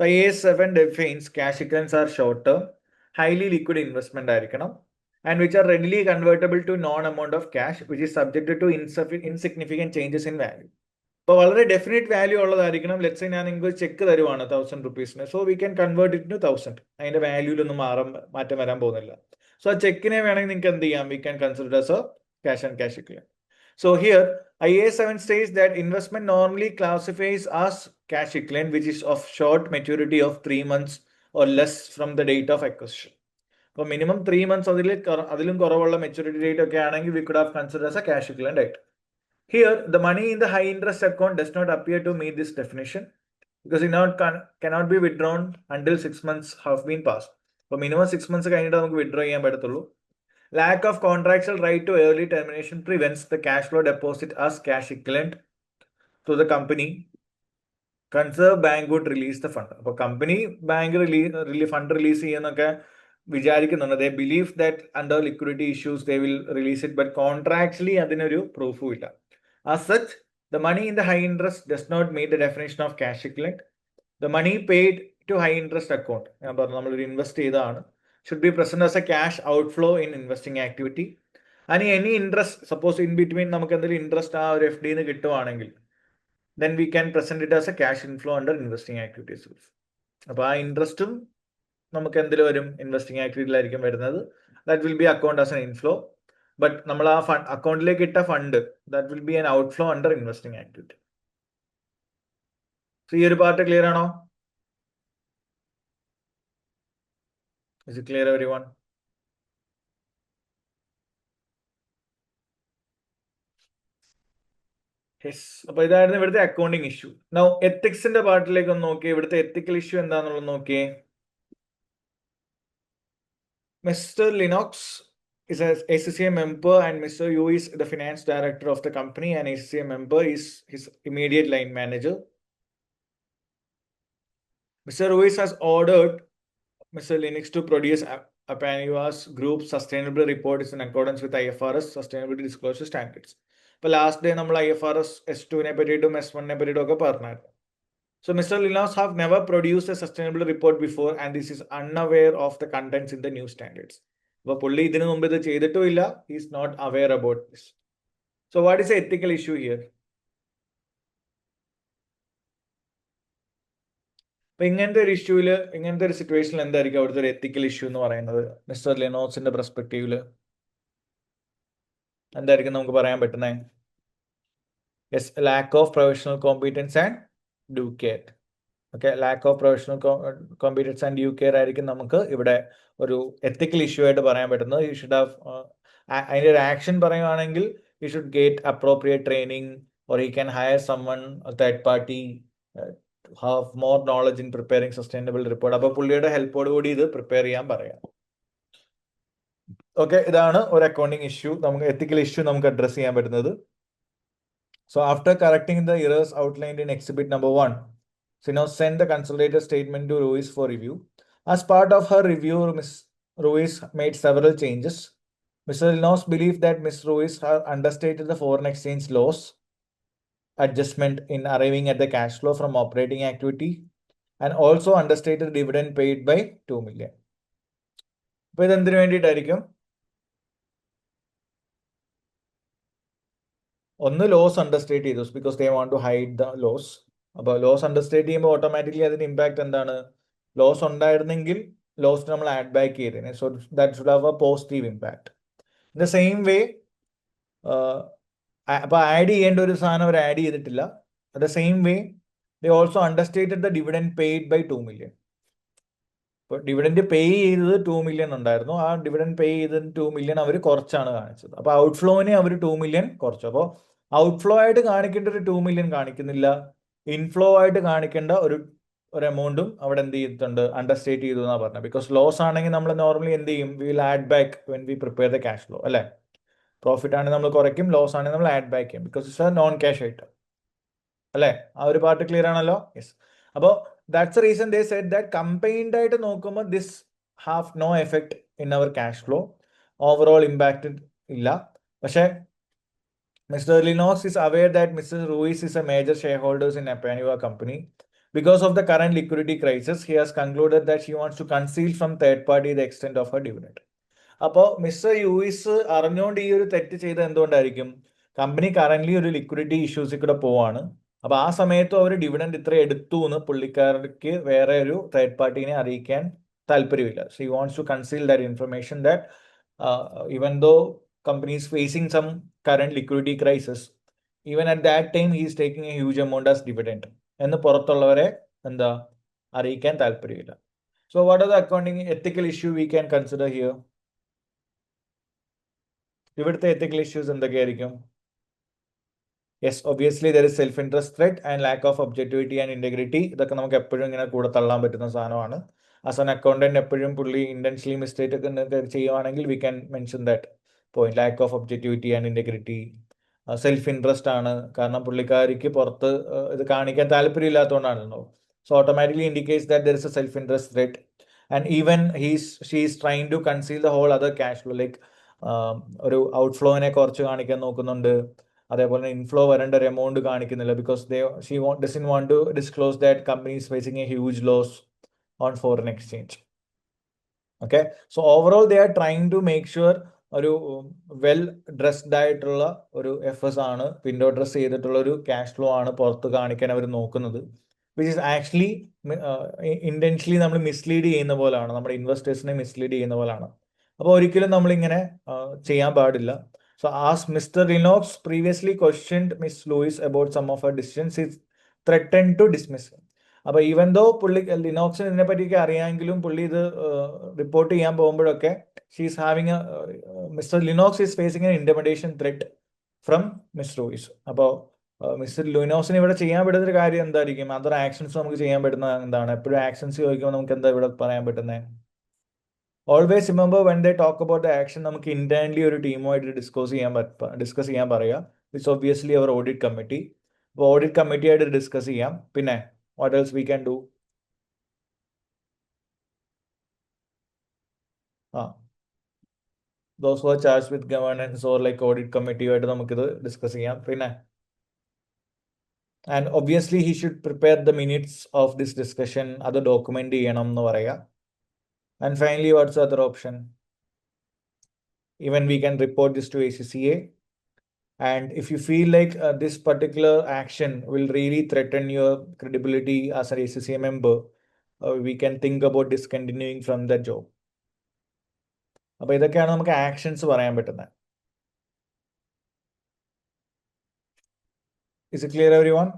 So IAS 7 defines cash equivalents are short term, highly liquid investment ആയിരിക്കണം and which are readily convertible to non amount of cash which is subjected to insignificant changes in value. അപ്പോൾ വളരെ definite value ഉള്ളതായിരിക്കണം. Let's ഞാൻ നിങ്ങൾക്ക് cheque തരുവാണ് 1000 rupees. So we can convert it to 1000. അതിന്റെ വാല്യൂലൊന്നും മാറ്റം വരാൻ പോകുന്നില്ല. സോ ആ ചെക്കിനെ വേണമെങ്കിൽ നിങ്ങൾക്ക് എന്ത് ചെയ്യാം? We can consider as a cash and cash equivalent. So here, IAS 7 states that investment normally classifies as cash equivalent, which is of short maturity of 3 months or less from the date of acquisition. അപ്പോൾ minimum 3 months അതിലും കുറവുള്ള maturity date ഒക്കെ ആണെങ്കിൽ V could have consider as a cash equivalent ആയിട്ട്. Here, the money in the high interest account does not appear to meet this definition because it cannot be withdrawn until 6 months have been passed. അപ്പോൾ minimum 6 months കഴിഞ്ഞിട്ട് നമുക്ക് withdraw ചെയ്യാൻ പറ്റത്തുള്ളൂ. Lack of contractual right to early termination prevents the cash flow deposit as cash equivalent to the company. Conserve bank would release the fund. അപ്പോൾ company bank fund release ചെയ്യുന്നൊക്കെ വിചാരിക്കുന്നുണ്ട്. They believe that under liquidity issues they will release it, but contractually അതിനൊരു പ്രൂഫും ഇല്ല. As such, the money in the high interest does not meet the definition of cash equivalent. The money paid to high interest account, ഞാൻ പറഞ്ഞു നമ്മളൊരു invest ചെയ്തതാണ്, should be present as a cash outflow in investing activity. And any interest, suppose in between നമുക്ക് എന്തെങ്കിലും interest ആ ഒരു FD ന്ന് കിട്ടുവാണെങ്കിൽ, then we can present it as a cash inflow under investing activities. അപ്പോൾ ആ ഇൻട്രസ്റ്റും നമുക്ക് എന്തിൽ വരും, ഇൻവെസ്റ്റിംഗ് ആക്ടിവിറ്റിയിലായിരിക്കും വരുന്നത്. That will be account as an inflow, but നമ്മൾ ആ അക്കൗണ്ടിലേക്ക് ഇട്ട fund that will be an outflow under investing activity. So ഈ ഒരു പാർട്ട് ക്ലിയർ ആണോ? Is it clear everyone? Yes. അപ്പൊ ഇതായിരുന്നു ഇവിടുത്തെ അക്കൗണ്ടിങ് ഇഷ്യൂ. നൗ എത്തിക്സിന്റെ പാർട്ടിലേക്ക് ഒന്ന് നോക്കിയേ. ഇവിടുത്തെ എത്തിക്കൽ ഇഷ്യൂ എന്താണെന്നുള്ളത് നോക്കിയേ. Mr. Lennox is an ACCA member and Mr. Yu is the finance director of the company and ACCA member is his immediate line manager. Mr. Ruiz has ordered Mr. Lennox to produce Apaniva's group sustainability report is in accordance with IFRS sustainability disclosure standards. ഇപ്പോൾ last day നമ്മൾ IFRS S2 പറ്റിയിട്ടും S1 പറ്റിയിട്ടും ഒക്കെ പറഞ്ഞായിരുന്നു. So Mr. Lennox have never produced a sustainability report before and this is unaware of the contents in the new standards. അപ്പോൾ പുള്ളി ഇതിനു മുമ്പ് ഇത് ചെയ്തിട്ടും ഇല്ല. He is not aware about this. So what is the ethical issue here? അപ്പൊ ഇങ്ങനത്തെ ഒരു ഇഷ്യൂല്, ഇങ്ങനത്തെ ഒരു സിറ്റുവേഷനിൽ എന്തായിരിക്കും അവിടുത്തെ ഒരു എത്തിക്കൽ ഇഷ്യൂ എന്ന് പറയുന്നത്? മിസ്റ്റർ ലെനോക്സിന്റെ പെർസ്പെക്റ്റീവില് എന്തായിരിക്കും നമുക്ക് പറയാൻ പറ്റുന്നത്? Yes, lack of professional competence and dew care. Okay, lack of professional competence and dew care ആയിരിക്കും നമുക്ക് ഇവിടെ ഒരു എത്തിക്കൽ ഇഷ്യൂ ആയിട്ട് പറയാൻ പറ്റുന്നത്. യു ഷുഡ് ഹാവ്, അതിൻ്റെ ഒരു ആക്ഷൻ പറയുവാണെങ്കിൽ you should get appropriate training or you can hire someone third party have more knowledge in preparing sustainable report. അപ്പോൾ പുള്ളിയുടെ ഹെൽപ്പോട് കൂടി ഇത് പ്രിപ്പയർ ചെയ്യാൻ പറയാം. ഓക്കെ, ഇതാണ് ഒരു അക്കൗണ്ടിങ് ഇഷ്യൂ, നമുക്ക് എത്തിക്കൽ ഇഷ്യൂ നമുക്ക് അഡ്രസ് ചെയ്യാൻ പറ്റുന്നത്. So after correcting the errors outlined in exhibit number 1, so now send the consolidated statement to Ruiz for review. As part of her review, Ms. Ruiz made several changes. Mr. Lennox believed that Ms. Ruiz had understated the foreign exchange loss adjustment in arriving at the cash flow from operating activity and also understated dividend paid by 2 million. അപ്പോൾ ഇതെന്തിനു വേണ്ടിയിട്ടായിരിക്കും? ഒന്ന് loss understate ചെയ്തു because they want to hide the loss. അപ്പോൾ loss understate ചെയ്യുമ്പോൾ automatically അതിന് impact എന്താണ്? Loss ഉണ്ടായിരുന്നെങ്കിൽ loss നമ്മൾ add back ചെയ്തേനെ. So that should have a positive impact. In the same way, അപ്പൊ ആഡ് ചെയ്യേണ്ട ഒരു സാധനം അവർ ആഡ് ചെയ്തിട്ടില്ല. At the same way they also understated the dividend paid by 2 million. ഇപ്പോൾ ഡിവിഡൻഡ് പേ ചെയ്തത് 2 million ഉണ്ടായിരുന്നു. ആ ഡിവിഡൻഡ് പേ ചെയ്തത് 2 million അവർ കുറച്ചാണ് കാണിച്ചത്. അപ്പോൾ ഔട്ട്ഫ്ലോനെ അവർ 2 million കുറച്ചു. അപ്പോൾ ഔട്ട്ഫ്ലോ ആയിട്ട് കാണിക്കേണ്ട ഒരു 2 million കാണിക്കുന്നില്ല, ഇൻഫ്ലോ ആയിട്ട് കാണിക്കേണ്ട ഒരു എമൗണ്ടും അവിടെ എന്ത് ചെയ്തിട്ടുണ്ട്? അണ്ടർസ്റ്റേറ്റ് ചെയ്തു എന്നാണ് പറഞ്ഞത്. ബിക്കോസ് ലോസ് ആണെങ്കിൽ നമ്മൾ നോർമലി എന്ത് ചെയ്യും? We will add back when we prepare the cash flow, അല്ലേ? പ്രോഫിറ്റ് ആണെങ്കിൽ നമ്മൾ കുറയ്ക്കും, ലോസ് ആണെങ്കിൽ നമ്മൾ ആഡ് ബാക്ക് ചെയ്യും, because it's a non cash item, അല്ലേ? ആ ഒരു പാർട്ട് ക്ലിയർ ആണല്ലോ? യെസ്. അപ്പോൾ that's a reason they said that combined ആയിട്ട് നോക്കുമ്പോൾ this have no effect in our cash flow, overall impact ഇല്ല. പക്ഷേ Mr. Lennox is aware that Mrs. Ruiz is a major shareholder in Apaniva company. Because of the current liquidity crisis, he has concluded that she wants to conceal from third party the extent of her dividend. അപ്പോൾ mister യൂയിസ് അറിഞ്ഞുകൊണ്ട് ഈ ഒരു തെറ്റ് ചെയ്ത് എന്തുകൊണ്ടായിരിക്കും? Company currently ഒരു liquidity ഇഷ്യൂസിൽ കൂടെ പോവാണ്. അപ്പോൾ ആ സമയത്തും അവർ ഡിവിഡൻഡ് ഇത്ര എടുത്തു എന്ന് പുള്ളിക്കാർക്ക് വേറെ ഒരു തേർഡ് പാർട്ടീനെ അറിയിക്കാൻ താല്പര്യമില്ല. So he wants to conceal that information that even though company is facing some current liquidity crisis, even at that time he is taking a huge amount as dividend എന്ന് പുറത്തുള്ളവരെ എന്താ അറിയിക്കാൻ താല്പര്യമില്ല. So what are the accounting ethical issue we can consider here? ഇവിടുത്തെ ethical issues എന്തൊക്കെയായിരിക്കും? Yes, obviously there is self-interest threat and lack of objectivity and integrity. ഇതൊക്കെ നമുക്ക് എപ്പോഴും ഇങ്ങനെ കൂടെ തള്ളാൻ പറ്റുന്ന സാധനമാണ്. ആസ് ആൻ അക്കൗണ്ടന്റ് എപ്പോഴും പുള്ളി ഇന്റൻഷ്യലി മിസ്റ്റേക്ക് ഒക്കെ ചെയ്യുവാണെങ്കിൽ we can mention that point. Lack of objectivity and integrity. Self interest ആണ്, കാരണം പുള്ളിക്കാരിക്ക് പുറത്ത് ഇത് കാണിക്കാൻ താല്പര്യമില്ലാത്തതുകൊണ്ടാണല്ലോ. So automatically indicates that there is a self interest threat. And even she is trying to conceal the whole other cash flow. Like ഒരു ഔട്ട്ഫ്ലോനെ കുറച്ച് കാണിക്കാൻ നോക്കുന്നുണ്ട്, അതേപോലെ ഇൻഫ്ലോ വരേണ്ട ഒരു എമൗണ്ട് കാണിക്കുന്നില്ല, because doesn't want to disclose that company is facing a huge loss on foreign exchange. Okay, so overall they are trying to make sure ഒരു വെൽ ഡ്രസ്ഡ് ആയിട്ടുള്ള ഒരു എഫേഴ്സ് ആണ്, വിൻഡോ ഡ്രസ് ചെയ്തിട്ടുള്ള ഒരു cash flow ആണ് പുറത്ത് കാണിക്കാൻ അവർ നോക്കുന്നത്, വിച്ച് ഇസ് ആക്ച്വലി ഇന്റൻഷ്യലി നമ്മൾ മിസ്ലീഡ് ചെയ്യുന്ന പോലെയാണ്, നമ്മുടെ ഇൻവെസ്റ്റേഴ്സിനെ മിസ്ലീഡ് ചെയ്യുന്ന പോലെയാണ്. അപ്പോൾ ഒരിക്കലും നമ്മളിങ്ങനെ ചെയ്യാൻ പാടില്ല. So as Mr. Lennox previously questioned Miss Lewis about some of her decisions, he threatened to dismiss her. അപ്പോൾ ഈവൻ ദോ പുള്ളി ലിനോക്സിന് ഇതിനെ പറ്റിയൊക്കെ അറിയാമെങ്കിലും പുള്ളി ഇത് റിപ്പോർട്ട് ചെയ്യാൻ പോകുമ്പോഴൊക്കെ she's having mister Lennox is facing an intimidation threat from miss Louis. അപ്പോൾ മിസ്റ്റർ ലിനോക്സിന് ഇവിടെ ചെയ്യാൻ പറ്റുന്ന ഒരു കാര്യം എന്തായിരിക്കും? അതർ ആക്ഷൻസ് നമുക്ക് ചെയ്യാൻ പറ്റുന്ന എന്താണ്? എപ്പോഴും ആക്ഷൻസ് ചോദിക്കുമ്പോൾ നമുക്ക് എന്താ ഇവിടെ പറയാൻ പറ്റുന്നത്? Always remember when they talk about the action, നമുക്ക് ഇന്റേണലി ഒരു ടീമുമായിട്ട് ഡിസ്കസ് ചെയ്യാൻ പറയുക. It's obviously our audit committee. അപ്പോൾ ഓഡിറ്റ് കമ്മിറ്റി ആയിട്ട് ഡിസ്കസ് ചെയ്യാം. പിന്നെ what else we can do? Those who are charged with governance or like audit committee ആയിട്ട് നമുക്കിത് ഡിസ്കസ് ചെയ്യാം. പിന്നെ and obviously he should prepare the minutes of this discussion, അത് document ചെയ്യണം എന്ന് പറയാം. And finally, what's the other option? Even we can report this to ACCA. And if you feel like this particular action will really threaten your credibility as an ACCA member, we can think about discontinuing from the job. അപ്പോൾ ഇതൊക്കെയാണ് നമുക്ക് actions പറയാൻ പറ്റുന്നത്. Is it clear everyone?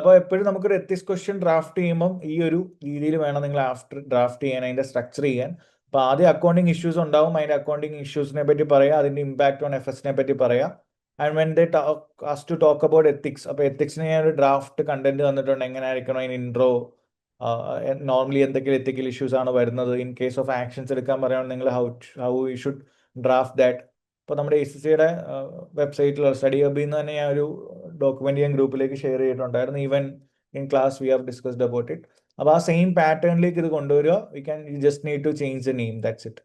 അപ്പോൾ എപ്പോഴും നമുക്കൊരു ethics question draft ചെയ്യുമ്പം ഈ ഒരു രീതിയിൽ വേണം നിങ്ങൾ ആഫ്റ്റർ ഡ്രാഫ്റ്റ് ചെയ്യാൻ, അതിന്റെ സ്ട്രക്ചർ ചെയ്യാൻ. അപ്പോൾ ആദ്യം അക്കൗണ്ടിങ് ഇഷ്യൂസ് ഉണ്ടാവും, അതിന്റെ അക്കൗണ്ടിങ് ഇഷ്യൂസിനെ പറ്റി പറയാം, അതിന്റെ ഇമ്പാക്ട് ഓൺ എഫ്എസിനെ പറ്റി പറയാം. And when they has to talk about ethics, അപ്പോൾ എത്തിക്സിന് ഞാൻ ഒരു ഡ്രാഫ്റ്റ് കണ്ടന്റ് തന്നിട്ടുണ്ട്, എങ്ങനെ ആയിരിക്കണം അതിന് ഇൻട്രോ, നോർമലി എന്തെങ്കിലും എത്തിക്കൽ ഇഷ്യൂസ് ആണ് വരുന്നത്, ഇൻ കേസ് ഓഫ് ആക്ഷൻസ് എടുക്കാൻ പറയുകയാണെങ്കിൽ നിങ്ങൾ how you should draft that. അപ്പോൾ നമ്മുടെ ACCയുടെ വെബ്സൈറ്റിൽ സ്റ്റഡി ഹബിൽ നിന്ന് തന്നെ ഞാൻ ഒരു ഡോക്യുമെന്റ് ഞാൻ ഗ്രൂപ്പിലേക്ക് ഷെയർ ചെയ്തിട്ടുണ്ടായിരുന്നു. Even in class we have discussed about it. അപ്പോൾ ആ സെയിം പാറ്റേണിലേക്ക് ഇത് കൊണ്ടുവരിക. You just need to change the name, that's it.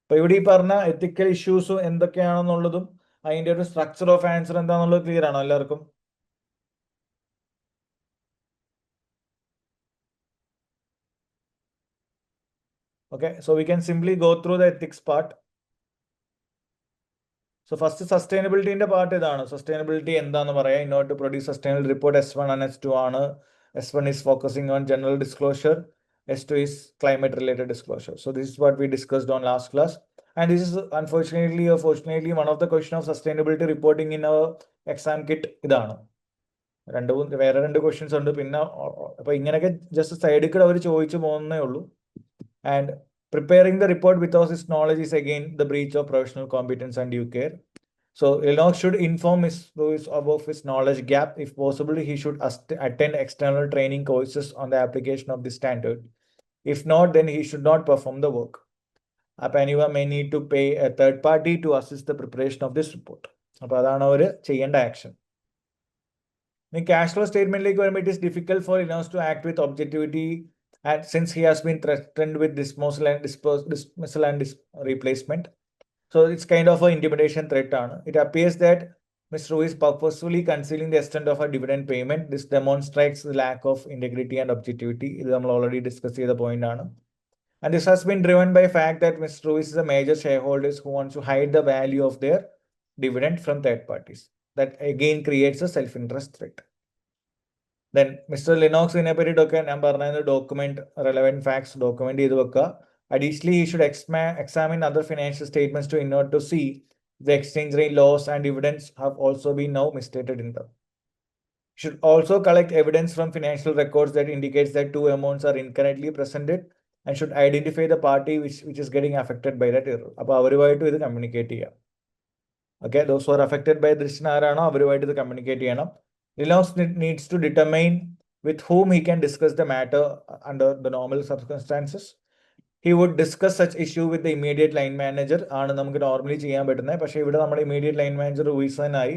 അപ്പോൾ ഇവിടെ ഈ പറഞ്ഞ എത്തിക്കൽ ഇഷ്യൂസ് എന്തൊക്കെയാണെന്നുള്ളതും അതിന്റെ ഒരു സ്ട്രക്ചർ ഓഫ് ആൻസർ എന്താണെന്നുള്ളത് ക്ലിയർ ആണോ എല്ലാവർക്കും? Okay, so we can simply go through the ethics part. So first sustainability in the part idana. Sustainability endanu paraya. In order to produce sustainable report, S1 and S2 aanu. S1 is focusing on general disclosure, S2 is climate related disclosure. So this is what we discussed on last class, and this is unfortunately or fortunately one of the question of sustainability reporting in our exam kit idana. വേറെ രണ്ട് questions ഉണ്ട്. പിന്നെ അപ്പൊ ഇങ്ങനെയൊക്കെ just സൈഡിൽ കൂടെ അവർ ചോദിച്ചു പോകുന്നേ ഉള്ളൂ. And preparing the report without his knowledge is again the breach of professional competence and due care. So Lennox should inform Ms. Lewis about his knowledge gap. If possible, he should attend external training courses on the application of this standard. If not, then he should not perform the work. Anyone may need to pay a third party to assist the preparation of this report. അപ്പോൾ അതാണ് അവർ ചെയ്യേണ്ട action. ഇനി cash flow സ്റ്റേറ്റ്മെന്റിലേക്ക് വരുമ്പോൾ it is difficult for Lennox to act with objectivity, and since he has been threatened with dismissal and replacement. So it's kind of an intimidation threat. It appears that Ms. Rue is purposefully concealing the extent of her dividend payment. This demonstrates the lack of integrity and objectivity. We already discussed the point. And this has been driven by the fact that Ms. Rue is a major shareholder who wants to hide the value of their dividend from third parties. That again creates a self-interest threat. Then Mr. Lennox-നെ പറ്റിയിട്ടൊക്കെ ഞാൻ പറഞ്ഞ document relevant facts document ചെയ്ത് വെക്കുക. Additionally, he should examine other financial statements to in order to see the exchange rate loss and dividends have also been now misstated in them. Should also collect evidence from financial records that indicates that two amounts are incorrectly presented and should identify the party which is getting affected by that error. അപ്പോൾ അവരുമായിട്ട് ഇത് communicate ചെയ്യാം. Okay, those who are affected by this ആരാണോ അവരുമായിട്ട് ഇത് communicate ചെയ്യണം. Linux needs to determine with whom he can discuss the matter under the normal circumstances. He would discuss such issue with the immediate line manager ആണ് നമുക്ക് normally ചെയ്യാൻ പറ്റുന്നത്. പക്ഷേ ഇവിടെ നമ്മുടെ ഇമ്മീഡിയറ്റ് ലൈൻ മാനേജർ റൂയിസനായി,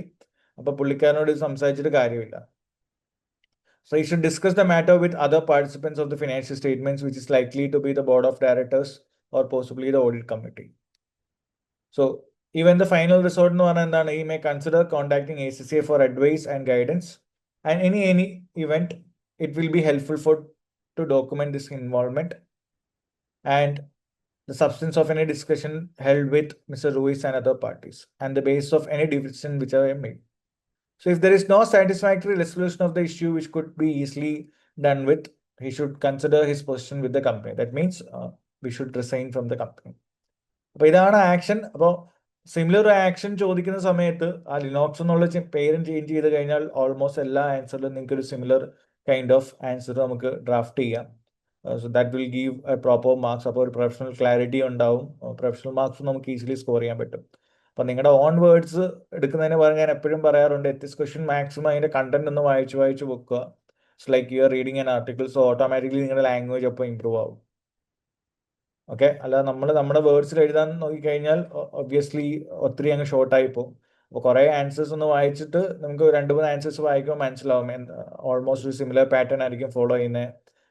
അപ്പോൾ പുള്ളിക്കാരനോട് സംസാരിച്ചിട്ട് കാര്യമില്ല. So he should discuss the matter with other participants of the financial statements, which is likely to be the board of directors or possibly the audit committee. So even the final resort എന്ന് പറഞ്ഞാൽ എന്താണ്, he may consider contacting ACCA for advice and guidance, and any event it will be helpful to document this involvement and the substance of any discussion held with Mr. Ruiz and other parties and the basis of any decision which are made. So if there is no satisfactory resolution of the issue which could be easily done with, he should consider his position with the company. That means we should resign from the company. അപ്പോൾ ഇതാണ് action. അപ്പോൾ similar action ചോദിക്കുന്ന സമയത്ത് ആ ലിനോക്സ് എന്നുള്ള പേരും change ചെയ്ത് കഴിഞ്ഞാൽ ഓൾമോസ്റ്റ് എല്ലാ ആൻസറിലും നിങ്ങൾക്ക് ഒരു സിമിലർ കൈൻഡ് ഓഫ് ആൻസർ നമുക്ക് ഡ്രാഫ്റ്റ് ചെയ്യാം. So that will give A proper marks. അപ്പോൾ ഒരു പ്രൊഫഷണൽ ക്ലാരിറ്റി ഉണ്ടാവും. പ്രൊഫഷണൽ മാർക്സ് നമുക്ക് ഈസിലി സ്കോർ ചെയ്യാൻ പറ്റും. അപ്പം നിങ്ങളുടെ ഓൺ വേർഡ്സ് എടുക്കുന്നതിന് പറഞ്ഞ് ഞാൻ എപ്പോഴും പറയാറുണ്ട്, എത്തിക്സ് ക്വസ്റ്റ്യൻ മാക്സിമം അതിൻ്റെ കണ്ടന്റ് ഒന്ന് വായിച്ച് വെക്കുക. It's like you are reading an article, so automatically നിങ്ങളുടെ ലാംഗ്വേജ് അപ്പോൾ ഇമ്പ്രൂവ് ആവും. ഓക്കെ, അല്ല നമ്മൾ നമ്മുടെ വേർഡ്സിൽ എഴുതാൻ നോക്കിക്കഴിഞ്ഞാൽ ഒബ്വിയസ്ലി ഒത്തിരി അങ്ങ് ഷോർട്ടായി പോകും. അപ്പോൾ കുറേ ആൻസേഴ്സ് ഒന്ന് വായിച്ചിട്ട് നമുക്ക് 2-3 ആൻസേഴ്സ് വായിക്കുമ്പോൾ മനസ്സിലാവും ഓൾമോസ്റ്റ് ഒരു സിമിലർ പാറ്റേൺ ആയിരിക്കും ഫോളോ ചെയ്യുന്നത്.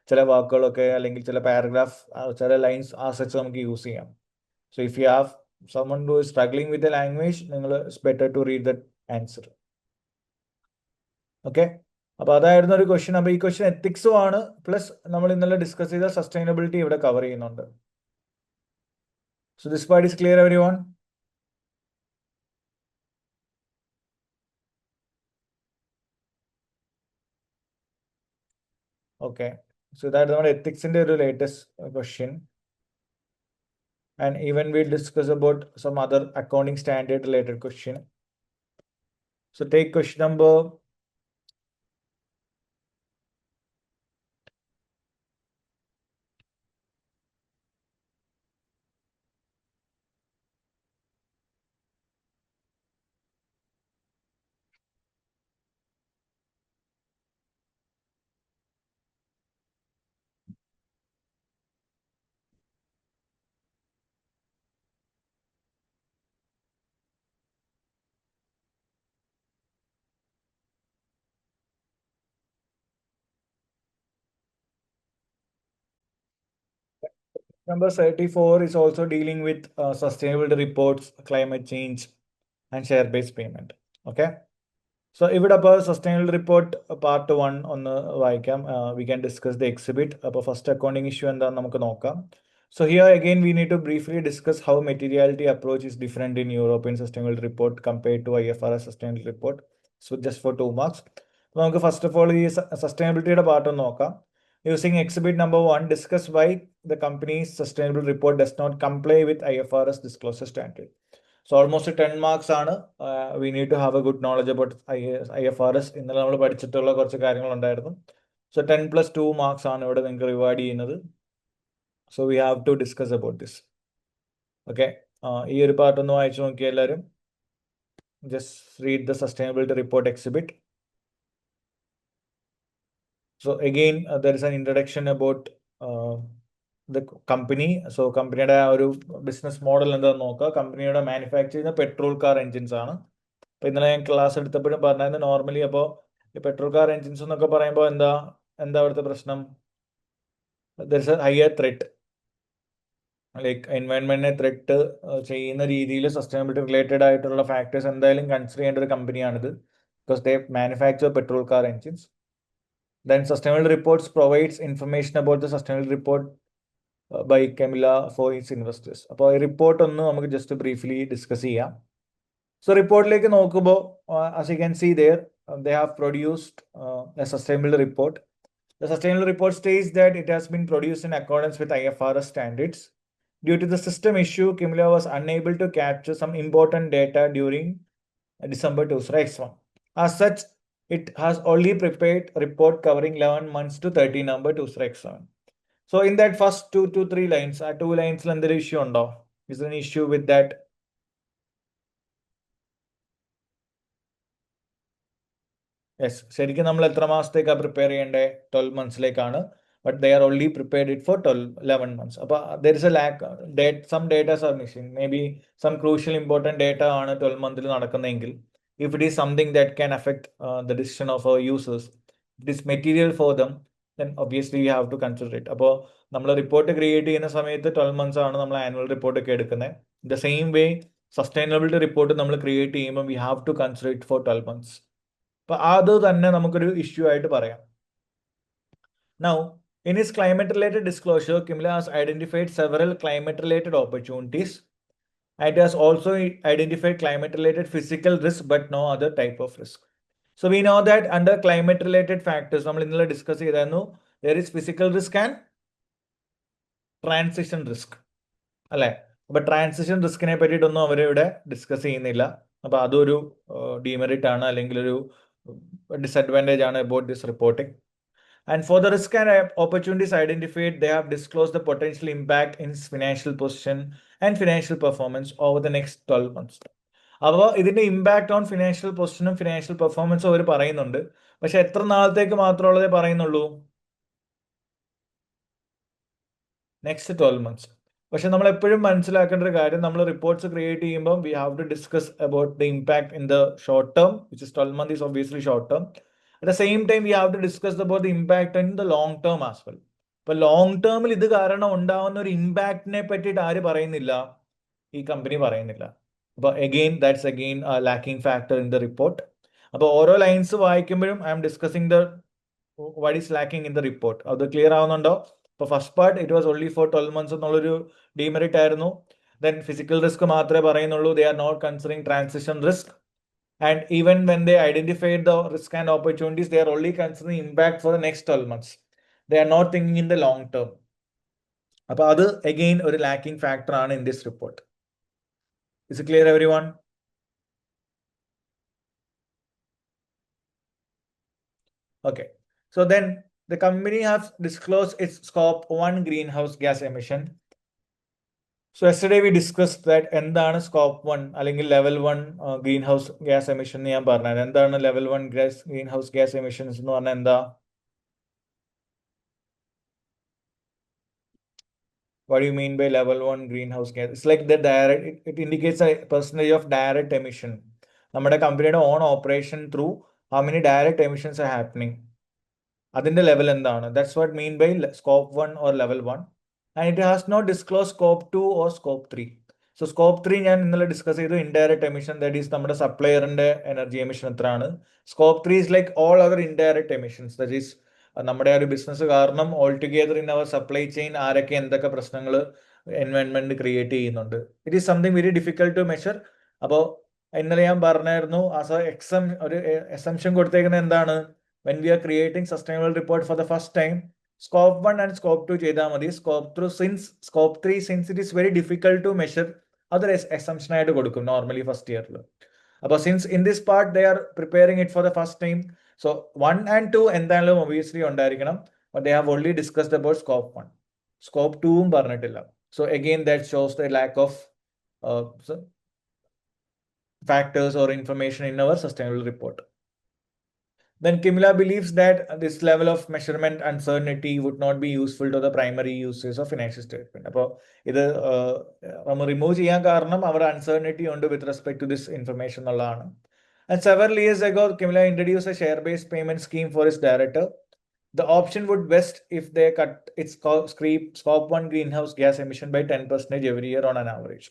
ചില വാക്കുകളൊക്കെ അല്ലെങ്കിൽ ചില പാരഗ്രാഫ്, ചില ലൈൻസ് ആസച്ച് നമുക്ക് യൂസ് ചെയ്യാം. So if you have someone who is struggling with the language, it's better to read that answer. Okay, അപ്പോൾ അതായിരുന്നു ഒരു ക്വസ്റ്റ്യൻ. അപ്പോൾ ഈ ക്വസ്റ്റ്യൻ എത്തിക്സും ആണ്, പ്ലസ് നമ്മൾ ഇന്നലെ ഡിസ്കസ് ചെയ്ത സസ്റ്റൈനബിലിറ്റി ഇവിടെ കവർ ചെയ്യുന്നുണ്ട്. So this part is clear, everyone? Okay, so that's നമ്മുടെ എത്തിക്സിന്റെ ഒരു latest question. And even we'll discuss about some other accounting standard related question. So take question number number 34 is also dealing with sustainability reports, climate change, and share-based payment. Okay. So ഇവിടെ അപ്പോൾ sustainable report part 1 ഒന്ന് വായിക്കാം. We can discuss the exhibit. അപ്പോൾ first accounting issue എന്താണെന്ന് നമുക്ക് നോക്കാം. So here again we need to briefly discuss how materiality approach is different in European sustainability report compared to IFRS sustainability report. So just for 2 marks. നമുക്ക് first of all ഈ സസ്റ്റൈനബിലിറ്റിയുടെ part ഒന്ന് നോക്കാം. Using exhibit number 1, discuss why the company's sustainable report does not comply with IFRS disclosure standard. So almost 10 marks ആണ്. We need to have a good knowledge about IFRS. ഇന്നലെ നമ്മൾ പഠിച്ചിട്ടുള്ള കുറച്ച് കാര്യങ്ങളുണ്ടായിരുന്നു. So 10+2 marks ആണ് ഇവിടെ നിങ്ങൾക്ക് റിവാർഡ് ചെയ്യുന്നത്. So we have to discuss about this. Okay, ഈ ഒരു പാർട്ട് ഒന്ന് വായിച്ചു നോക്കിയാൽ എല്ലാവരും. Just read the sustainability report exhibit. So again, there is an introduction about the company. So കമ്പനിയുടെ ആ ഒരു ബിസിനസ് മോഡൽ എന്താണെന്ന് നോക്കുക. കമ്പനിയുടെ മാനുഫാക്ചർ ചെയ്യുന്ന പെട്രോൾ കാർ എൻജിൻസ് ആണ്. അപ്പോൾ ഇന്നലെ ഞാൻ ക്ലാസ് എടുത്തപ്പോഴും പറഞ്ഞായിരുന്നു നോർമലി. അപ്പോൾ ഈ പെട്രോൾ കാർ എൻജിൻസ് എന്നൊക്കെ പറയുമ്പോൾ എന്താ അവിടുത്തെ പ്രശ്നം? There is a higher threat, like എൻവയൺമെന്റിനെ ത്രെറ്റ് ചെയ്യുന്ന രീതിയിൽ സസ്റ്റൈനബിലിറ്റി റിലേറ്റഡ് ആയിട്ടുള്ള ഫാക്ടേഴ്സ് എന്തായാലും കൺസിഡർ ചെയ്യേണ്ട ഒരു കമ്പനിയാണിത്. Because they manufacture petrol car engines. Then sustainable reports provides information about the sustainable report by Camilla for its investors. അപ്പോൾ ഈ റിപ്പോർട്ട് ഒന്ന് നമുക്ക് ജസ്റ്റ് ബ്രീഫ്ലി ഡിസ്കസ് ചെയ്യാം. സോ റിപ്പോർട്ടിലേക്ക് നോക്കുമ്പോൾ as you can see there, they have produced a sustainability report. The sustainability report states that it has been produced in accordance with IFRS standards. Due to the system issue, Kimla was unable to capture some important data during December 2001. As such, it has only prepared a report covering 11 months to 13 November 2007. So in that first 2 to 3 lines, 2 lines, എന്തൊരു issue ഉണ്ടോ? Is there an issue with that? Yes, ശരിക്കും നമ്മൾ എത്ര മാസത്തേക്കാണ് prepare ചെയ്യേണ്ടത്? 12 monthsലേക്കാണ്. But they are only prepared it for 11 months. There is a lack, some data are missing. Maybe some crucial important data ആണ് 12 months നടക്കുന്നതെങ്കിൽ, if it is something that can affect the decision of our users, it is material for them, then obviously we have to consider it. അപ്പോൾ നമ്മൾ report create ചെയ്യുന്ന സമയത്ത് 12 months ആണ് നമ്മൾ annual report ഒക്കെ എടുക്കുന്നത്. The same way, sustainability report നമ്മൾ create ചെയ്യുമ്പോൾ we have to consider it for 12 months. അപ്പോൾ അത് തന്നെ നമുക്കൊരു ഇഷ്യൂ ആയിട്ട് പറയാം. Now, in his climate-related disclosure, Kimla has identified several climate-related opportunities. It has also identified climate-related physical risk, but no other type of risk. So we know that under climate-related factors, നമ്മൾ ഇന്നലെ discuss ചെയ്തായിരുന്നു, there is physical risk and transition risk. അല്ലേ? അപ്പോൾ transition റിസ്കിനെ പറ്റിയിട്ടൊന്നും അവരിവിടെ discuss ചെയ്യുന്നില്ല. അപ്പോൾ അതൊരു demerit ആണ്, അല്ലെങ്കിൽ ഒരു ഡിസഡ്വാൻറ്റേജ് ആണ് about this reporting. And for the risk and opportunities identified, they have disclosed the potential impact in financial position and financial performance over the next 12 months. അപ്പോൾ ഇതിന്റെ ഇമ്പാക്ട് ഓൺ ഫിനാൻഷ്യൽ പൊസിഷനും financial പെർഫോമൻസും അവർ പറയുന്നുണ്ട്. പക്ഷെ എത്ര നാളത്തേക്ക് മാത്രമുള്ളതേ പറയുന്നുള്ളൂ? Next 12 months. പക്ഷെ നമ്മൾ എപ്പോഴും മനസ്സിലാക്കേണ്ട ഒരു കാര്യം, നമ്മൾ റിപ്പോർട്ട്സ് ക്രിയേറ്റ് ചെയ്യുമ്പോൾ we have to discuss about the impact in the short term, which is 12 months is obviously short term. At the same time, we have to discuss about the impact in the long term as well. ഇപ്പോൾ long ടേമിൽ ഇത് കാരണം ഉണ്ടാവുന്ന ഒരു ഇമ്പാക്റ്റിനെ പറ്റിയിട്ട് ആര് പറയുന്നില്ല? ഈ കമ്പനി പറയുന്നില്ല. അപ്പോൾ again that's again lacking factor in the report. അപ്പോൾ ഓരോ ലൈൻസ് വായിക്കുമ്പോഴും I'm discussing the what is lacking in the report. അത് ക്ലിയർ ആവുന്നുണ്ടോ? ഇപ്പോൾ first part it was only for 12 months എന്നുള്ളൊരു ഡിമെറിറ്റ് ആയിരുന്നു. ദെൻ ഫിസിക്കൽ റിസ്ക് മാത്രമേ പറയുന്നുള്ളൂ. They are not considering transition risk. And even when they identified the risk and opportunities, they are only considering impact for the next 12 months. They are not thinking in the long term. അപ്പോൾ അത് again ഒരു lacking factor ആണ് in this report. Is it clear, everyone? Okay. So then the company has disclosed its scope 1 greenhouse gas emission. So yesterday we discussed that എന്താണ് scope 1 അല്ലെങ്കിൽ level 1 green house gas emission എന്ന് ഞാൻ പറഞ്ഞത്. എന്താണ് level 1 green house gas emissions എന്ന് പറഞ്ഞാൽ എന്താ? What do you mean by level 1 greenhouse gas? It's like the direct, it indicates a percentage of direct emission. നമ്മുടെ കമ്പനിയുടെ on operation through how many direct emissions are happening. അതിന്റെ level എന്താണ്? That's what mean by scope 1 or level 1. And it has not disclosed scope 2 or scope 3. So scope 3 ഞാൻ ഇന്നലെ discuss ചെയ്തു, indirect emission, that is നമ്മുടെ സപ്ലയറിന്റെ energy emission എത്രയാണ്. Scope 3 is like all other indirect emissions, that is നമ്മുടെ ഒരു business കാരണം all together in our supply chain ആരൊക്കെ എന്തൊക്കെ പ്രശ്നങ്ങൾ എൻവയൺമെന്റ് ക്രിയേറ്റ് ചെയ്യുന്നുണ്ട്. It is something very difficult to measure. അപ്പോൾ ഇന്നലെ ഞാൻ പറഞ്ഞായിരുന്നു, ഒരു എസംഷൻ കൊടുത്തേക്കുന്നത് എന്താണ്? when we are creating sustainable report for the first time, scope 1 and scope 2 ചെയ്താൽ മതി. scope 3 since it is very difficult to measure, അതൊരു assumption ആയിട്ട് കൊടുക്കും നോർമലി ഫസ്റ്റ് ഇയറിൽ. അപ്പോൾ since in this part they are preparing it for the first time, so 1 and 2 എന്തായാലും obviously ഉണ്ടായിരിക്കണം. but they have only discussed about scope 1. scope 2 പറഞ്ഞിട്ടില്ല. so again that shows the lack of factors or information in our sustainable report. Then Kimla believes that this level of measurement uncertainty would not be useful to the primary users of financial statement. അപ്പോൾ ഇത് നമ്മൾ remove ചെയ്യാൻ കാരണം അവർ uncertainty ഉണ്ട് with respect to this information എന്നുള്ളതാണ്. And several years ago, Kimla introduced a share-based payment scheme for its director. The option would vest if they cut its scope 1 greenhouse gas emission by 10% every year on an average.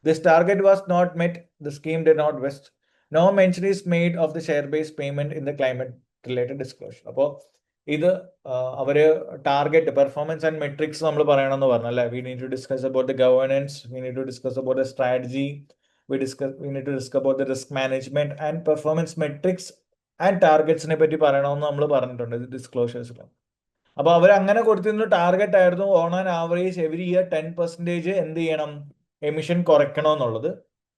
This target was not met. The scheme did not vest. No mention is made of the share-based payment in the climate-related disclosure. അപ്പോൾ ഇത് അവര് target performance and matrix നമ്മൾ പറയണമെന്ന് പറഞ്ഞല്ലേ. We need to discuss about the governance, we need to discuss about the strategy, we need to discuss about the risk management and performance metrics and ടാർഗറ്റ്സിനെ പറ്റി പറയണമെന്ന് നമ്മൾ പറഞ്ഞിട്ടുണ്ട് ഡിസ്ക്ലോഷേഴ്സിൽ. അപ്പോൾ അവർ അങ്ങനെ കൊടുത്തിരുന്ന ടാർഗറ്റ് ആയിരുന്നു on an average every year 10% എന്ത് ചെയ്യണം, എമിഷൻ കുറയ്ക്കണമെന്നുള്ളത്.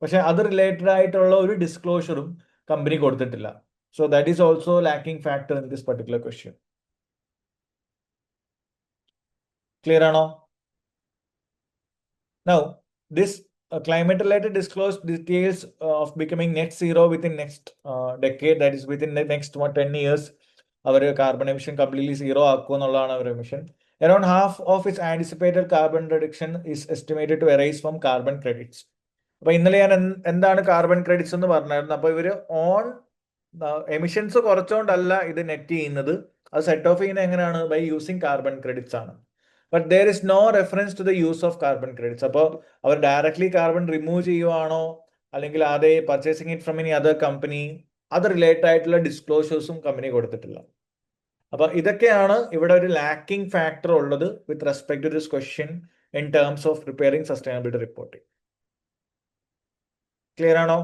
പക്ഷെ അത് റിലേറ്റഡ് ആയിട്ടുള്ള ഒരു ഡിസ്ക്ലോഷറും കമ്പനി കൊടുത്തിട്ടില്ല. So that is also lacking factor in this particular question. Clear ആണോ? Now, this climate-related disclosed details of becoming net zero within next decade, that is within the next 10 years, our carbon emission completely zero ആക്കുമെന്നുള്ളതാണ് our emission. Around half of its anticipated carbon reduction is estimated to arise from carbon credits. അപ്പൊ ഇന്നലെ ഞാൻ എന്താണ് carbon credits എന്ന് പറഞ്ഞായിരുന്നു. അപ്പൊ ഇവര് on emissions കുറച്ചുകൊണ്ടല്ല ഇത് net ചെയ്യുന്നത്, അത് സെറ്റ് ഓഫ് ചെയ്യുന്നത് എങ്ങനെയാണ്, ബൈ യൂസിങ് കാർബൺ ക്രെഡിറ്റ്സ് ആണ്. But there is no reference to the use of carbon credits. അപ്പോൾ അവർ ഡയറക്ട്ലി കാർബൺ റിമൂവ് ചെയ്യുവാണോ അല്ലെങ്കിൽ അതേ purchasing it from any other company, അത് റിലേറ്റഡ് ആയിട്ടുള്ള ഡിസ്ക്ലോഷേഴ്സും കമ്പനി കൊടുത്തിട്ടില്ല. അപ്പൊ ഇതൊക്കെയാണ് ഇവിടെ ഒരു ലാക്കിംഗ് ഫാക്ടർ ഉള്ളത് with respect to this question in terms of preparing sustainability reporting. Clear ആണോ?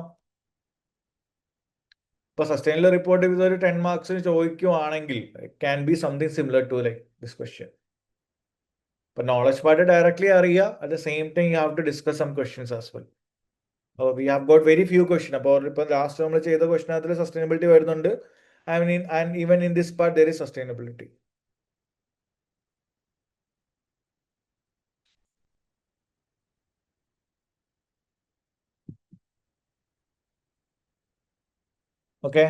ഇപ്പൊ സസ്റ്റൈനബിലിറ്റി റിപ്പോർട്ട് ഇതൊരു 10 മാർക്സിന് ചോദിക്കുവാണെങ്കിൽ can be something similar to like this question. But knowledge part directly area, at the same time you have to discuss some questions as well. We have got very few questions. About last time we the question sustainability varunundu. I mean, and even in this part there is sustainability. Okay.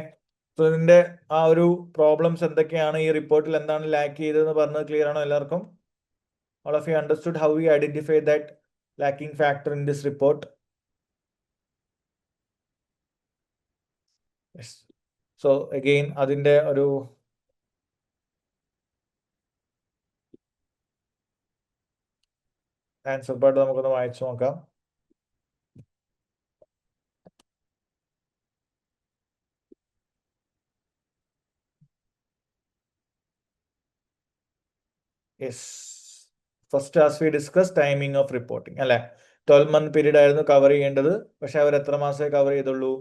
So in the problems എന്തൊക്കെയാണ് ഈ റിപ്പോർട്ടിൽ എന്താണ് ലാക്ക് ചെയ്തതെന്ന് പറഞ്ഞത് clear ആണോ എല്ലാവർക്കും? All of you understood how we identify that lacking factor in this report? Yes. So again, adinte oru answer part നമുക്കൊന്ന് വായിച്ചു നോക്കാം. Yes. First, as we discussed, timing of reporting. 12-month period ആയിരുന്നു cover ചെയ്യേണ്ടത്. പക്ഷെ അവർ എത്ര മാസമേ cover ചെയ്തുള്ളൂ?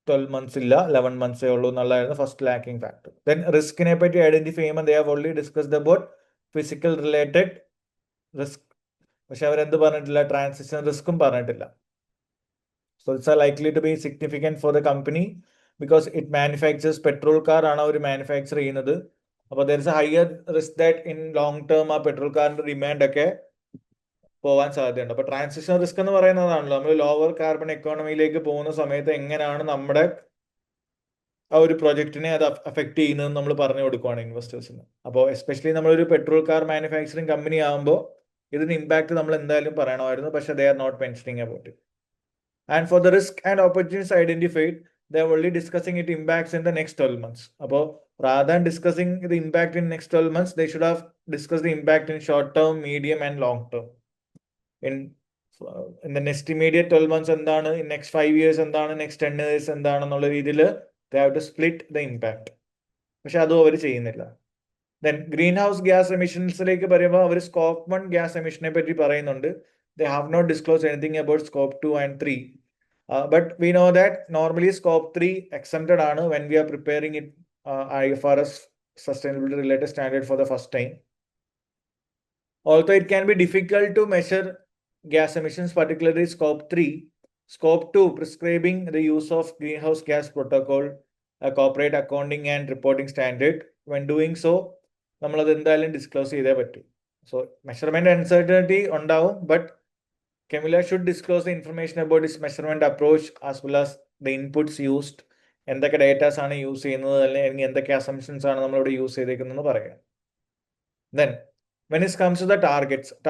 12 months ഇല്ല, 11 months ഉള്ളൂ എന്നുള്ളതായിരുന്നു ഫസ്റ്റ് ലാക്കിംഗ് ഫാക്ടർ. ദെൻ റിസ്കിനെ പറ്റി ഐഡന്റിഫൈ ചെയ്യുമ്പോൾ they have already discussed about physical related risk. പക്ഷെ അവരെന്ത് പറഞ്ഞിട്ടില്ല? ട്രാൻസിഷൻ റിസ്ക്കും പറഞ്ഞിട്ടില്ല. So it's are likely to be significant for the company because it manufactures petrol car ആണ് അവർ മാനുഫാക്ചർ ചെയ്യുന്നത്. അപ്പോൾ there is a higher risk that in long term ആ പെട്രോൾ കാറിന്റെ ഡിമാൻഡ് ഒക്കെ പോവാൻ സാധ്യതയുണ്ട്. അപ്പൊ ട്രാൻസിഷൻ റിസ്ക് എന്ന് പറയുന്നതാണല്ലോ, നമ്മൾ ലോവർ കാർബൺ എക്കോണമിയിലേക്ക് പോകുന്ന സമയത്ത് എങ്ങനെയാണ് നമ്മുടെ ആ ഒരു പ്രൊജക്റ്റിനെ അത് അഫക്ട് ചെയ്യുന്നതെന്ന് നമ്മൾ പറഞ്ഞു കൊടുക്കുവാണ് ഇൻവെസ്റ്റേഴ്സിന്. അപ്പോൾ എസ്പെഷ്യലി നമ്മളൊരു പെട്രോൾ കാർ മാനുഫാക്ചറിങ് കമ്പനി ആകുമ്പോൾ ഇതിന് ഇമ്പാക്ട് നമ്മൾ എന്തായാലും പറയണമായിരുന്നു. പക്ഷെ they are not mentioning about it. And for the risk and opportunities identified, they are only discussing its impacts in the next 12 months. അപ്പോൾ rather than discussing the impact in next 12 months, they should have discussed the impact in short term, medium and long term. In the next immediate 12 months എന്താണ്, in next 5 years എന്താണ്, next 10 years എന്താണെന്നുള്ള രീതിയിൽ they have to split the impact. പക്ഷെ അതും അവർ ചെയ്യുന്നില്ല. Then green house gas എമിഷൻസിലേക്ക് പറയുമ്പോൾ അവർ scope 1 gas എമിഷനെ പറ്റി പറയുന്നുണ്ട്. They have not disclosed anything about scope 2 and 3. But we know that normally scope 3 exempted ആണ് when we are preparing it IFRS sustainability related standard for the first time. Although it can be difficult to measure gas emissions, particularly scope 3, scope 2 prescribing the use of greenhouse gas protocol, a corporate accounting and reporting standard. When doing so, നമ്മളത് എന്തായാലും disclose ചെയ്തേ പറ്റും. So measurement uncertainty ഉണ്ടാവും, but Chemila should disclose the information about its measurement approach as well as the inputs used. എന്തൊക്കെ datas ആണ് use ചെയ്യുന്നത്, അല്ലെങ്കിൽ എന്തൊക്കെ അസംഷൻസ് ആണ് നമ്മളിവിടെ യൂസ് ചെയ്തേക്കുന്നതെന്ന് പറയാം. Then when it comes to the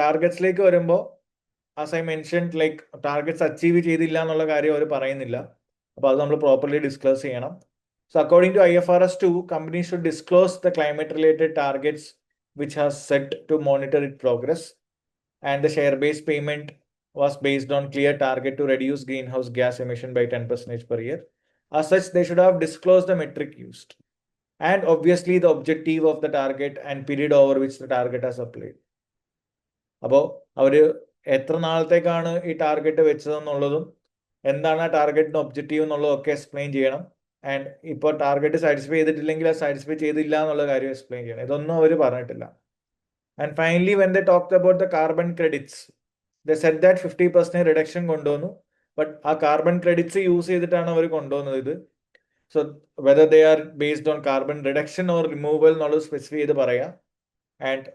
ടാർഗറ്റ്സിലേക്ക് വരുമ്പോൾ, as I mention, like targets achieve ചെയ്തില്ല എന്നുള്ള കാര്യം അവർ പറയുന്നില്ല. അപ്പോൾ അത് നമ്മൾ പ്രോപ്പർലി ഡിസ്ക്ലോസ് ചെയ്യണം. So according to IFRS 2, company should disclose the climate related targets which has set to monitor it progress, and the share based payment was based on clear target to reduce greenhouse gas emission by 10% per year. As such, they should have disclosed the metric used and obviously the objective of the target and period over which the target has applied. അപ്പോൾ അവർ എത്ര നാളത്തേക്കാണ് ഈ target വെച്ചതെന്നുള്ളതും എന്താണ് ആ ടാർഗറ്റിന്റെ objective എന്നുള്ളതും ഒക്കെ explain ചെയ്യണം. And ഇപ്പോൾ target satisfy ചെയ്തിട്ടില്ലെങ്കിൽ അത് സാറ്റിസ്ഫൈ ചെയ്തില്ല എന്നുള്ള കാര്യം എക്സ്പ്ലെയിൻ ചെയ്യണം. ഇതൊന്നും അവർ പറഞ്ഞിട്ടില്ല. And finally when the talked about the carbon credits, the said that 50% reduction കൊണ്ടുവന്നു. ബട്ട് ആ കാർബൺ ക്രെഡിറ്റ്സ് യൂസ് ചെയ്തിട്ടാണ് അവർ കൊണ്ടുവന്നത് ഇത്. So whether they are based on carbon reduction or removal എന്നുള്ളത് സ്പെസിഫൈ ചെയ്ത് പറയാം. And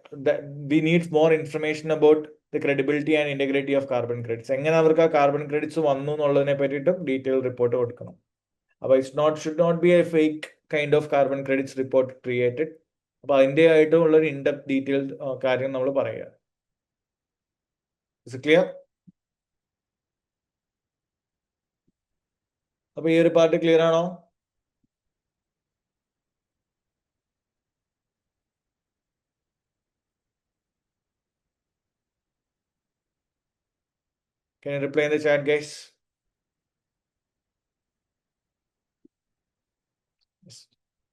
we needs more information about the credibility and integrity of carbon credits. എങ്ങനെ അവർക്ക് ആ കാർബൺ ക്രെഡിറ്റ്സ് വന്നു എന്നുള്ളതിനെ പറ്റിയിട്ടും ഡീറ്റെയിൽ റിപ്പോർട്ട് കൊടുക്കണം. അപ്പോൾ should not be a fake kind of carbon credits report created. അപ്പൊ അതിൻ്റെ ആയിട്ടുള്ള ഒരു ഇൻഡെപ്ത് ഡീറ്റെയിൽഡ് കാര്യം നമ്മൾ പറയുക. Is clear? അപ്പൊ ഈ ഒരു പാർട്ട് ക്ലിയർ ആണോ? Can you reply in the chat, guys?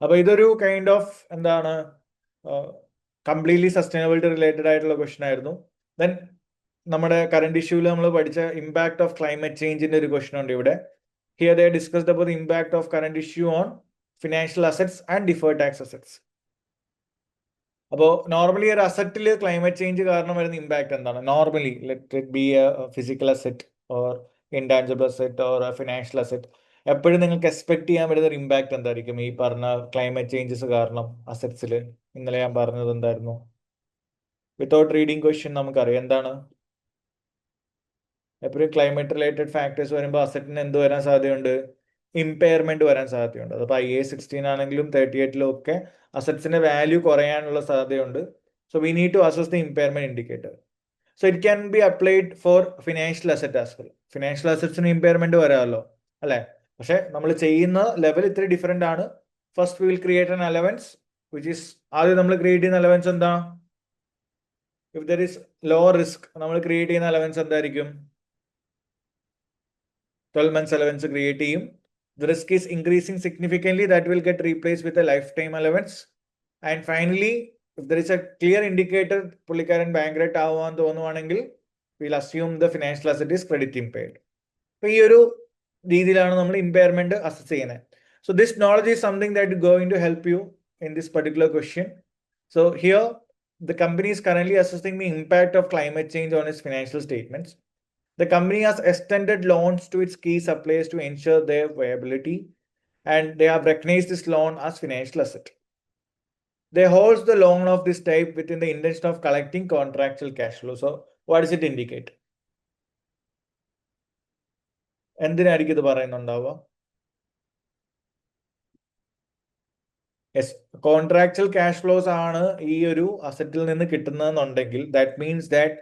അപ്പൊ ഇതൊരു കൈൻഡ് ഓഫ് എന്താണ് കംപ്ലീറ്റ്ലി സസ്റ്റൈനബിലിറ്റി റിലേറ്റഡ് ആയിട്ടുള്ള ക്വസ്റ്റൻ ആയിരുന്നു. ദെൻ നമ്മുടെ കറണ്ട് ഇഷ്യൂവിൽ നമ്മൾ പഠിച്ച ഇമ്പാക്ട് ഓഫ് ക്ലൈമറ്റ് ചേഞ്ചിന്റെ ഒരു ക്വസ്റ്റൻ ഉണ്ട് ഇവിടെ. Here they discussed about the impact of current issue on financial assets and deferred tax assets. അപ്പോൾ നോർമലി ഒരു അസറ്റിൽ ക്ലൈമറ്റ് ചേഞ്ച് കാരണം വരുന്ന ഇമ്പാക്ട് എന്താണ്? Normally let it be A physical asset or intangible asset or financial asset, എപ്പോഴും നിങ്ങൾക്ക് expect ചെയ്യാൻ പറ്റുന്ന ഒരു ഇമ്പാക്ട് എന്തായിരിക്കും ഈ പറഞ്ഞ ക്ലൈമറ്റ് ചേഞ്ചസ് കാരണം അസറ്റ്സിൽ? ഇന്നലെ ഞാൻ പറഞ്ഞത് എന്തായിരുന്നു? വിത്തൗട്ട് റീഡിങ് ക്വസ്റ്റ്യൻ നമുക്കറിയാം എന്താണ്. എപ്പോഴും ക്ലൈമറ്റ് റിലേറ്റഡ് ഫാക്ടേഴ്സ് വരുമ്പോൾ അസറ്റിന് എന്ത് വരാൻ സാധ്യതയുണ്ട്? ഇമ്പയർമെന്റ് വരാൻ സാധ്യതയുണ്ട്. അതിപ്പോൾ IAS 16 ആണെങ്കിലും 38 ഒക്കെ അസറ്റ്സിന്റെ വാല്യൂ കുറയാനുള്ള സാധ്യതയുണ്ട്. So we need to assess the impairment indicator. So it can be applied for financial asset as well. Financial അസറ്റ്സിന് ഇമ്പയർമെന്റ് വരാമല്ലോ അല്ലെ? പക്ഷെ നമ്മൾ ചെയ്യുന്ന ലെവൽ ഇത്തിരി ഡിഫറെന്റ് ആണ്. First we will create an allowance which is, ആദ്യം നമ്മൾ ക്രിയേറ്റ് ചെയ്യുന്ന അലവൻസ് എന്താ? If there is low risk, നമ്മൾ ക്രിയേറ്റ് ചെയ്യുന്ന അലവൻസ് എന്തായിരിക്കും? 12 months allowance ക്രിയേറ്റ് ചെയ്യും. The risk is increasing significantly, that will get replaced with a lifetime allowance. And finally, if there is a clear indicator പുള്ളിക്കാരൻ bankrupt ആവാൻ തോന്നുവാണെങ്കിൽ we'll assume the financial asset is credit impaired. അപ്പോൾ ഈ ഒരു രീതിയിലാണ് നമ്മൾ impairment assess ചെയ്യുന്നത്. So this knowledge is something that is going to help you in this particular question. So here the company is currently assessing the impact of climate change on its financial statements. The company has extended loans to its key suppliers to ensure their viability, and they have recognized this loan as financial asset. They hold the loan of this type within the intention of collecting contractual cash flow. So what does it indicate? എന്തിനായിരിക്കും ഇത് പറയുന്നുണ്ടാവുക? Yes, contractual cash flows ആണ് ഈ ഒരു അസറ്റിൽ നിന്ന് കിട്ടുന്നതെന്നുണ്ടെങ്കിൽ that means that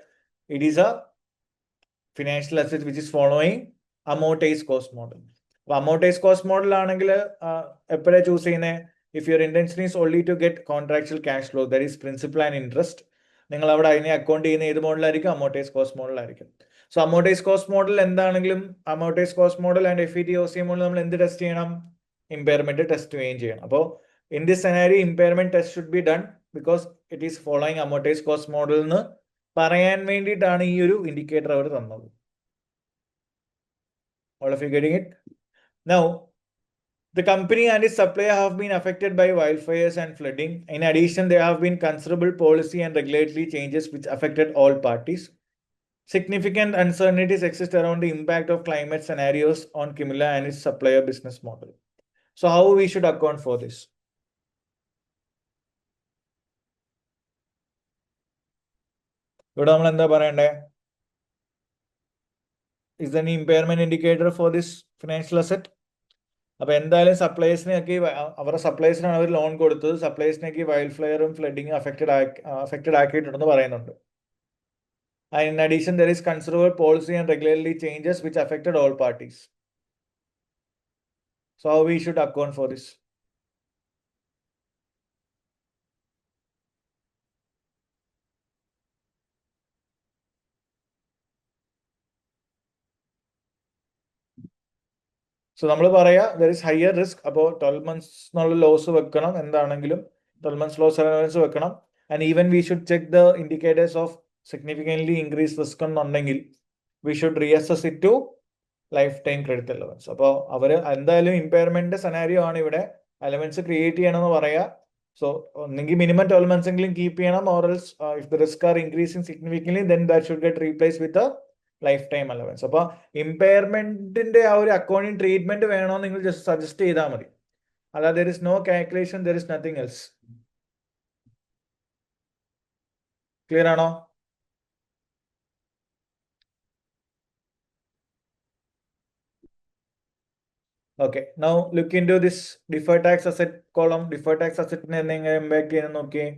it is a financial asset which is following amortise cost model. അപ്പൊ അമോർട്ടൈസ് കോസ്റ്റ് മോഡൽ ആണെങ്കിൽ എപ്പോഴാണ് ചൂസ് ചെയ്യുന്നത്? If your intention is only to get contractual cash flow, that is principal and interest, നിങ്ങൾ അവിടെ അതിനെ account ചെയ്യുന്ന ഏത് മോഡലായിരിക്കും? അമോർട്ടൈസ് കോസ്റ്റ് മോഡലായിരിക്കും. സോ അമോർട്ടൈസ് കോസ്റ്റ് മോഡൽ എന്താണെങ്കിലും amortise cost model and FET-OCI model നമ്മൾ എന്ത് ടെസ്റ്റ് ചെയ്യണം? ഇമ്പയർമെന്റ് ടെസ്റ്റ് ചെയ്യണം. അപ്പോൾ in this scenario impairment test should be done because it is following amortized cost model എന്ന് പറയാൻ വേണ്ടിയിട്ടാണ് ഈ ഒരു ഇൻഡിക്കേറ്റർ അവർ തന്നത്. All of you getting it? Now, the company and its supplier have been affected by wildfires and flooding. In addition, there have been considerable policy and regulatory changes which affected all parties. Significant uncertainties exist around the impact of climate scenarios on Kimila and its supplier business model. So how we should account for this? ഇവിടെ നമ്മൾ എന്താ പറയണ്ടേ? Is there any impairment indicator for this financial asset? അപ്പൊ എന്തായാലും സപ്ലൈസിനൊക്കെ അവരുടെ സപ്ലൈസിനാണ് അവർ loan കൊടുത്തത്. സപ്ലൈസിനൊക്കെ wild ഫ്ലയറും ഫ്ലഡിങ്ങും affected ആക്കിയിട്ടുണ്ടെന്ന് പറയുന്നുണ്ട്. And in addition, there is considerable policy and regulatory changes which affected all parties. So how we should account for this? So നമ്മൾ പറയാ there is higher risk. അപ്പോൾ 12 months എന്നുള്ള loss വെക്കണം, എന്താണെങ്കിലും 12 months loss allowance വെക്കണം. And even we should check the indicators of significantly increase risk എന്നുണ്ടെങ്കിൽ we should reassess it to lifetime credit allowance. അപ്പോൾ അവർ എന്തായാലും ഇമ്പയർമെന്റ് സെനാരിയോ ആണ് ഇവിടെ. അലവൻസ് ക്രിയേറ്റ് ചെയ്യണമെന്ന് പറയാ. സോ ഒന്നെങ്കിൽ മിനിമം 12 months എങ്കിലും കീപ്പ് ചെയ്യണം, or else if the risk are increasing significantly then that should get replace with lifetime allowance. അപ്പോൾ ഇമ്പയർമെന്റിന്റെ ആ ഒരു അക്കൗണ്ടിങ് ട്രീറ്റ്മെന്റ് വേണമെന്ന് നിങ്ങൾ ജസ്റ്റ് സജസ്റ്റ് ചെയ്താൽ മതി. അല്ലാതെ there is no calculation, there is nothing else. Clear ആണോ? Okay, now look into this deferred tax asset column. Deferred tax asset എങ്ങനെ ഇമ്പാക്ട് ചെയ്യുന്നത് നോക്കിയേ.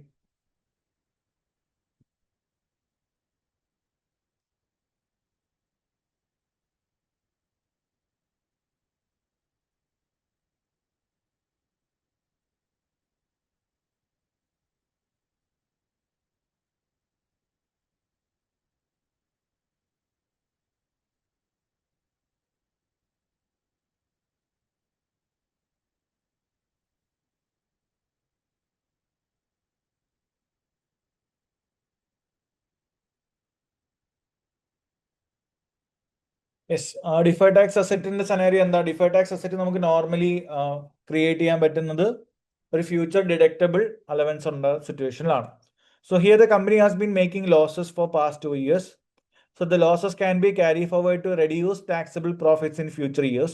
യെസ്, ഡിഫേർഡ് ടാക്സ് അസറ്റിന്റെ സെനാരിയോ എന്താ? ഡിഫേർഡ് ടാക്സ് അസറ്റ് നമുക്ക് നോർമലി ക്രിയേറ്റ് ചെയ്യാൻ പറ്റുന്നത് ഒരു ഫ്യൂച്ചർ ഡിഡക്റ്റബിൾ അലവൻസ് ഉള്ള സിറ്റുവേഷനിലാണ്. So here the company has been making losses for past 2 years. So the losses can be carried forward to reduce taxable profits in future years.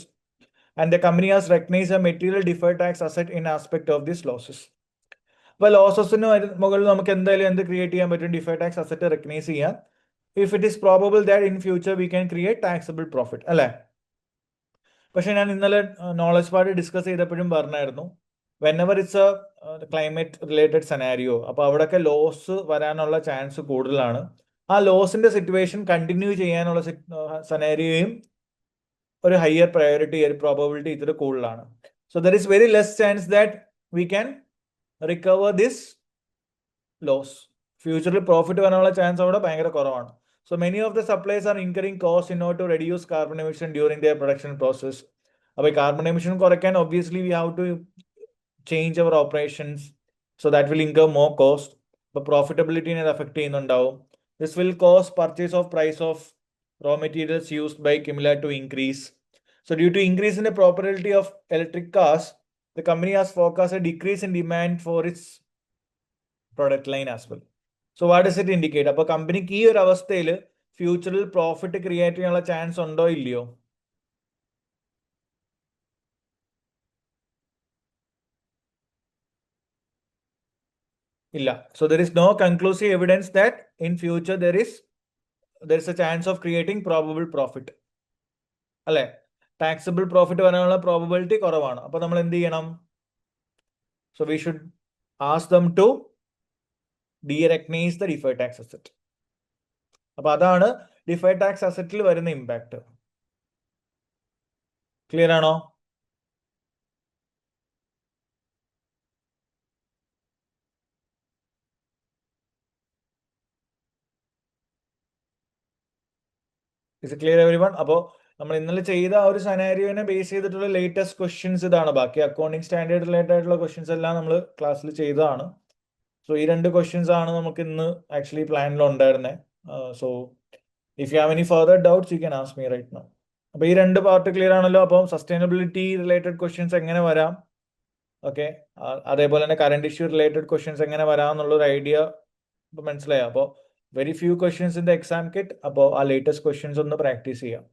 And the company has recognized a material deferred tax asset in aspect of these losses. അപ്പോൾ ലോസസിന് മുകളിൽ നമുക്ക് എന്തായാലും എന്ത് create ചെയ്യാൻ പറ്റും? Deferred tax asset recognise ചെയ്യാം. If it is probable that in future we can create taxable profit, അല്ലേ? പക്ഷെ ഞാൻ ഇന്നലെ നോളജ് പാർട്ട് ഡിസ്കസ് ചെയ്തപ്പോഴും പറഞ്ഞായിരുന്നു, whenever it's A climate related scenario, അപ്പോൾ അവിടെയൊക്കെ ലോസ് വരാനുള്ള ചാൻസ് കൂടുതലാണ്. ആ ലോസിന്റെ സിറ്റുവേഷൻ കണ്ടിന്യൂ ചെയ്യാനുള്ള സെനാരിയോയും ഒരു ഹയർ പ്രയോറിറ്റി, ഒരു പ്രോബബിലിറ്റി ഇത്തിരി കൂടുതലാണ്. So there is very less chance that we can recover this loss. ഫ്യൂച്ചറിൽ പ്രോഫിറ്റ് വരാനുള്ള ചാൻസ് അവിടെ ഭയങ്കര കുറവാണ്. So many of the suppliers are incurring costs in order to reduce carbon emission during their production process. അപ്പോൾ carbon emission കുറയ്ക്കാൻ obviously we have to change our operations, so that will incur more cost. അപ്പോൾ profitability നെ affect ചെയ്യുന്നുണ്ടാവും. This will cause purchase of price of raw materials used by Kimila to increase. So due to increase in the probability of electric cars, the company has forecast a decrease in demand for its product line as well. So what does it indicate? അപ്പോൾ കമ്പനിക്ക് ഈ ഒരു അവസ്ഥയിൽ ഫ്യൂച്ചറിൽ profit create ചെയ്യാനുള്ള chance ഉണ്ടോ ഇല്ലയോ? ഇല്ല. So there is no conclusive evidence that in future there is a chance of creating probable profit, അല്ലെ? ടാക്സബിൾ പ്രോഫിറ്റ് വരാനുള്ള പ്രോബബിലിറ്റി കുറവാണ്. അപ്പോൾ നമ്മൾ എന്ത് ചെയ്യണം? So we should ask them to derecognise the deferred tax asset. അപ്പൊ അതാണ് deferred tax അസറ്റിൽ വരുന്ന ഇമ്പാക്ട്. ക്ലിയർ ആണോ? Is clear everyone? അപ്പോൾ നമ്മൾ ഇന്നലെ ചെയ്ത ആ ഒരു സെനാരിയോനെ ബേസ് ചെയ്തിട്ടുള്ള ലേറ്റസ്റ്റ് ക്വസ്റ്റ്യൻസ് ഇതാണ്. ബാക്കി അക്കൗണ്ടിങ് സ്റ്റാൻഡേർഡ് റിലേറ്റഡ് ആയിട്ടുള്ള ക്വസ്റ്റ്യൻസ് എല്ലാം നമ്മൾ ക്ലാസ്സിൽ ചെയ്തതാണ്. സോ ഈ 2 ക്വസ്റ്റ്യൻസ് ആണ് നമുക്ക് ഇന്ന് ആക്ച്വലി പ്ലാനിൽ ഉണ്ടായിരുന്നത്. So if you have any further doubts you can ask me right now. അപ്പോൾ ഈ 2 പാർട്ട് ക്ലിയർ ആണല്ലോ. അപ്പം സസ്റ്റൈനബിലിറ്റി റിലേറ്റഡ് ക്വസ്റ്റ്യൻസ് എങ്ങനെ വരാം, ഓക്കെ, അതേപോലെ തന്നെ കറണ്ട് ഇഷ്യൂ റിലേറ്റഡ് ക്വസ്റ്റ്യൻസ് എങ്ങനെ വരാം എന്നുള്ളൊരു ഐഡിയ മനസ്സിലായോ? അപ്പോൾ very few questions in the exam kit. അപ്പോൾ ആ ലേറ്റസ്റ്റ് ക്വസ്റ്റ്യൻസ് ഒന്ന് പ്രാക്ടീസ് ചെയ്യാം.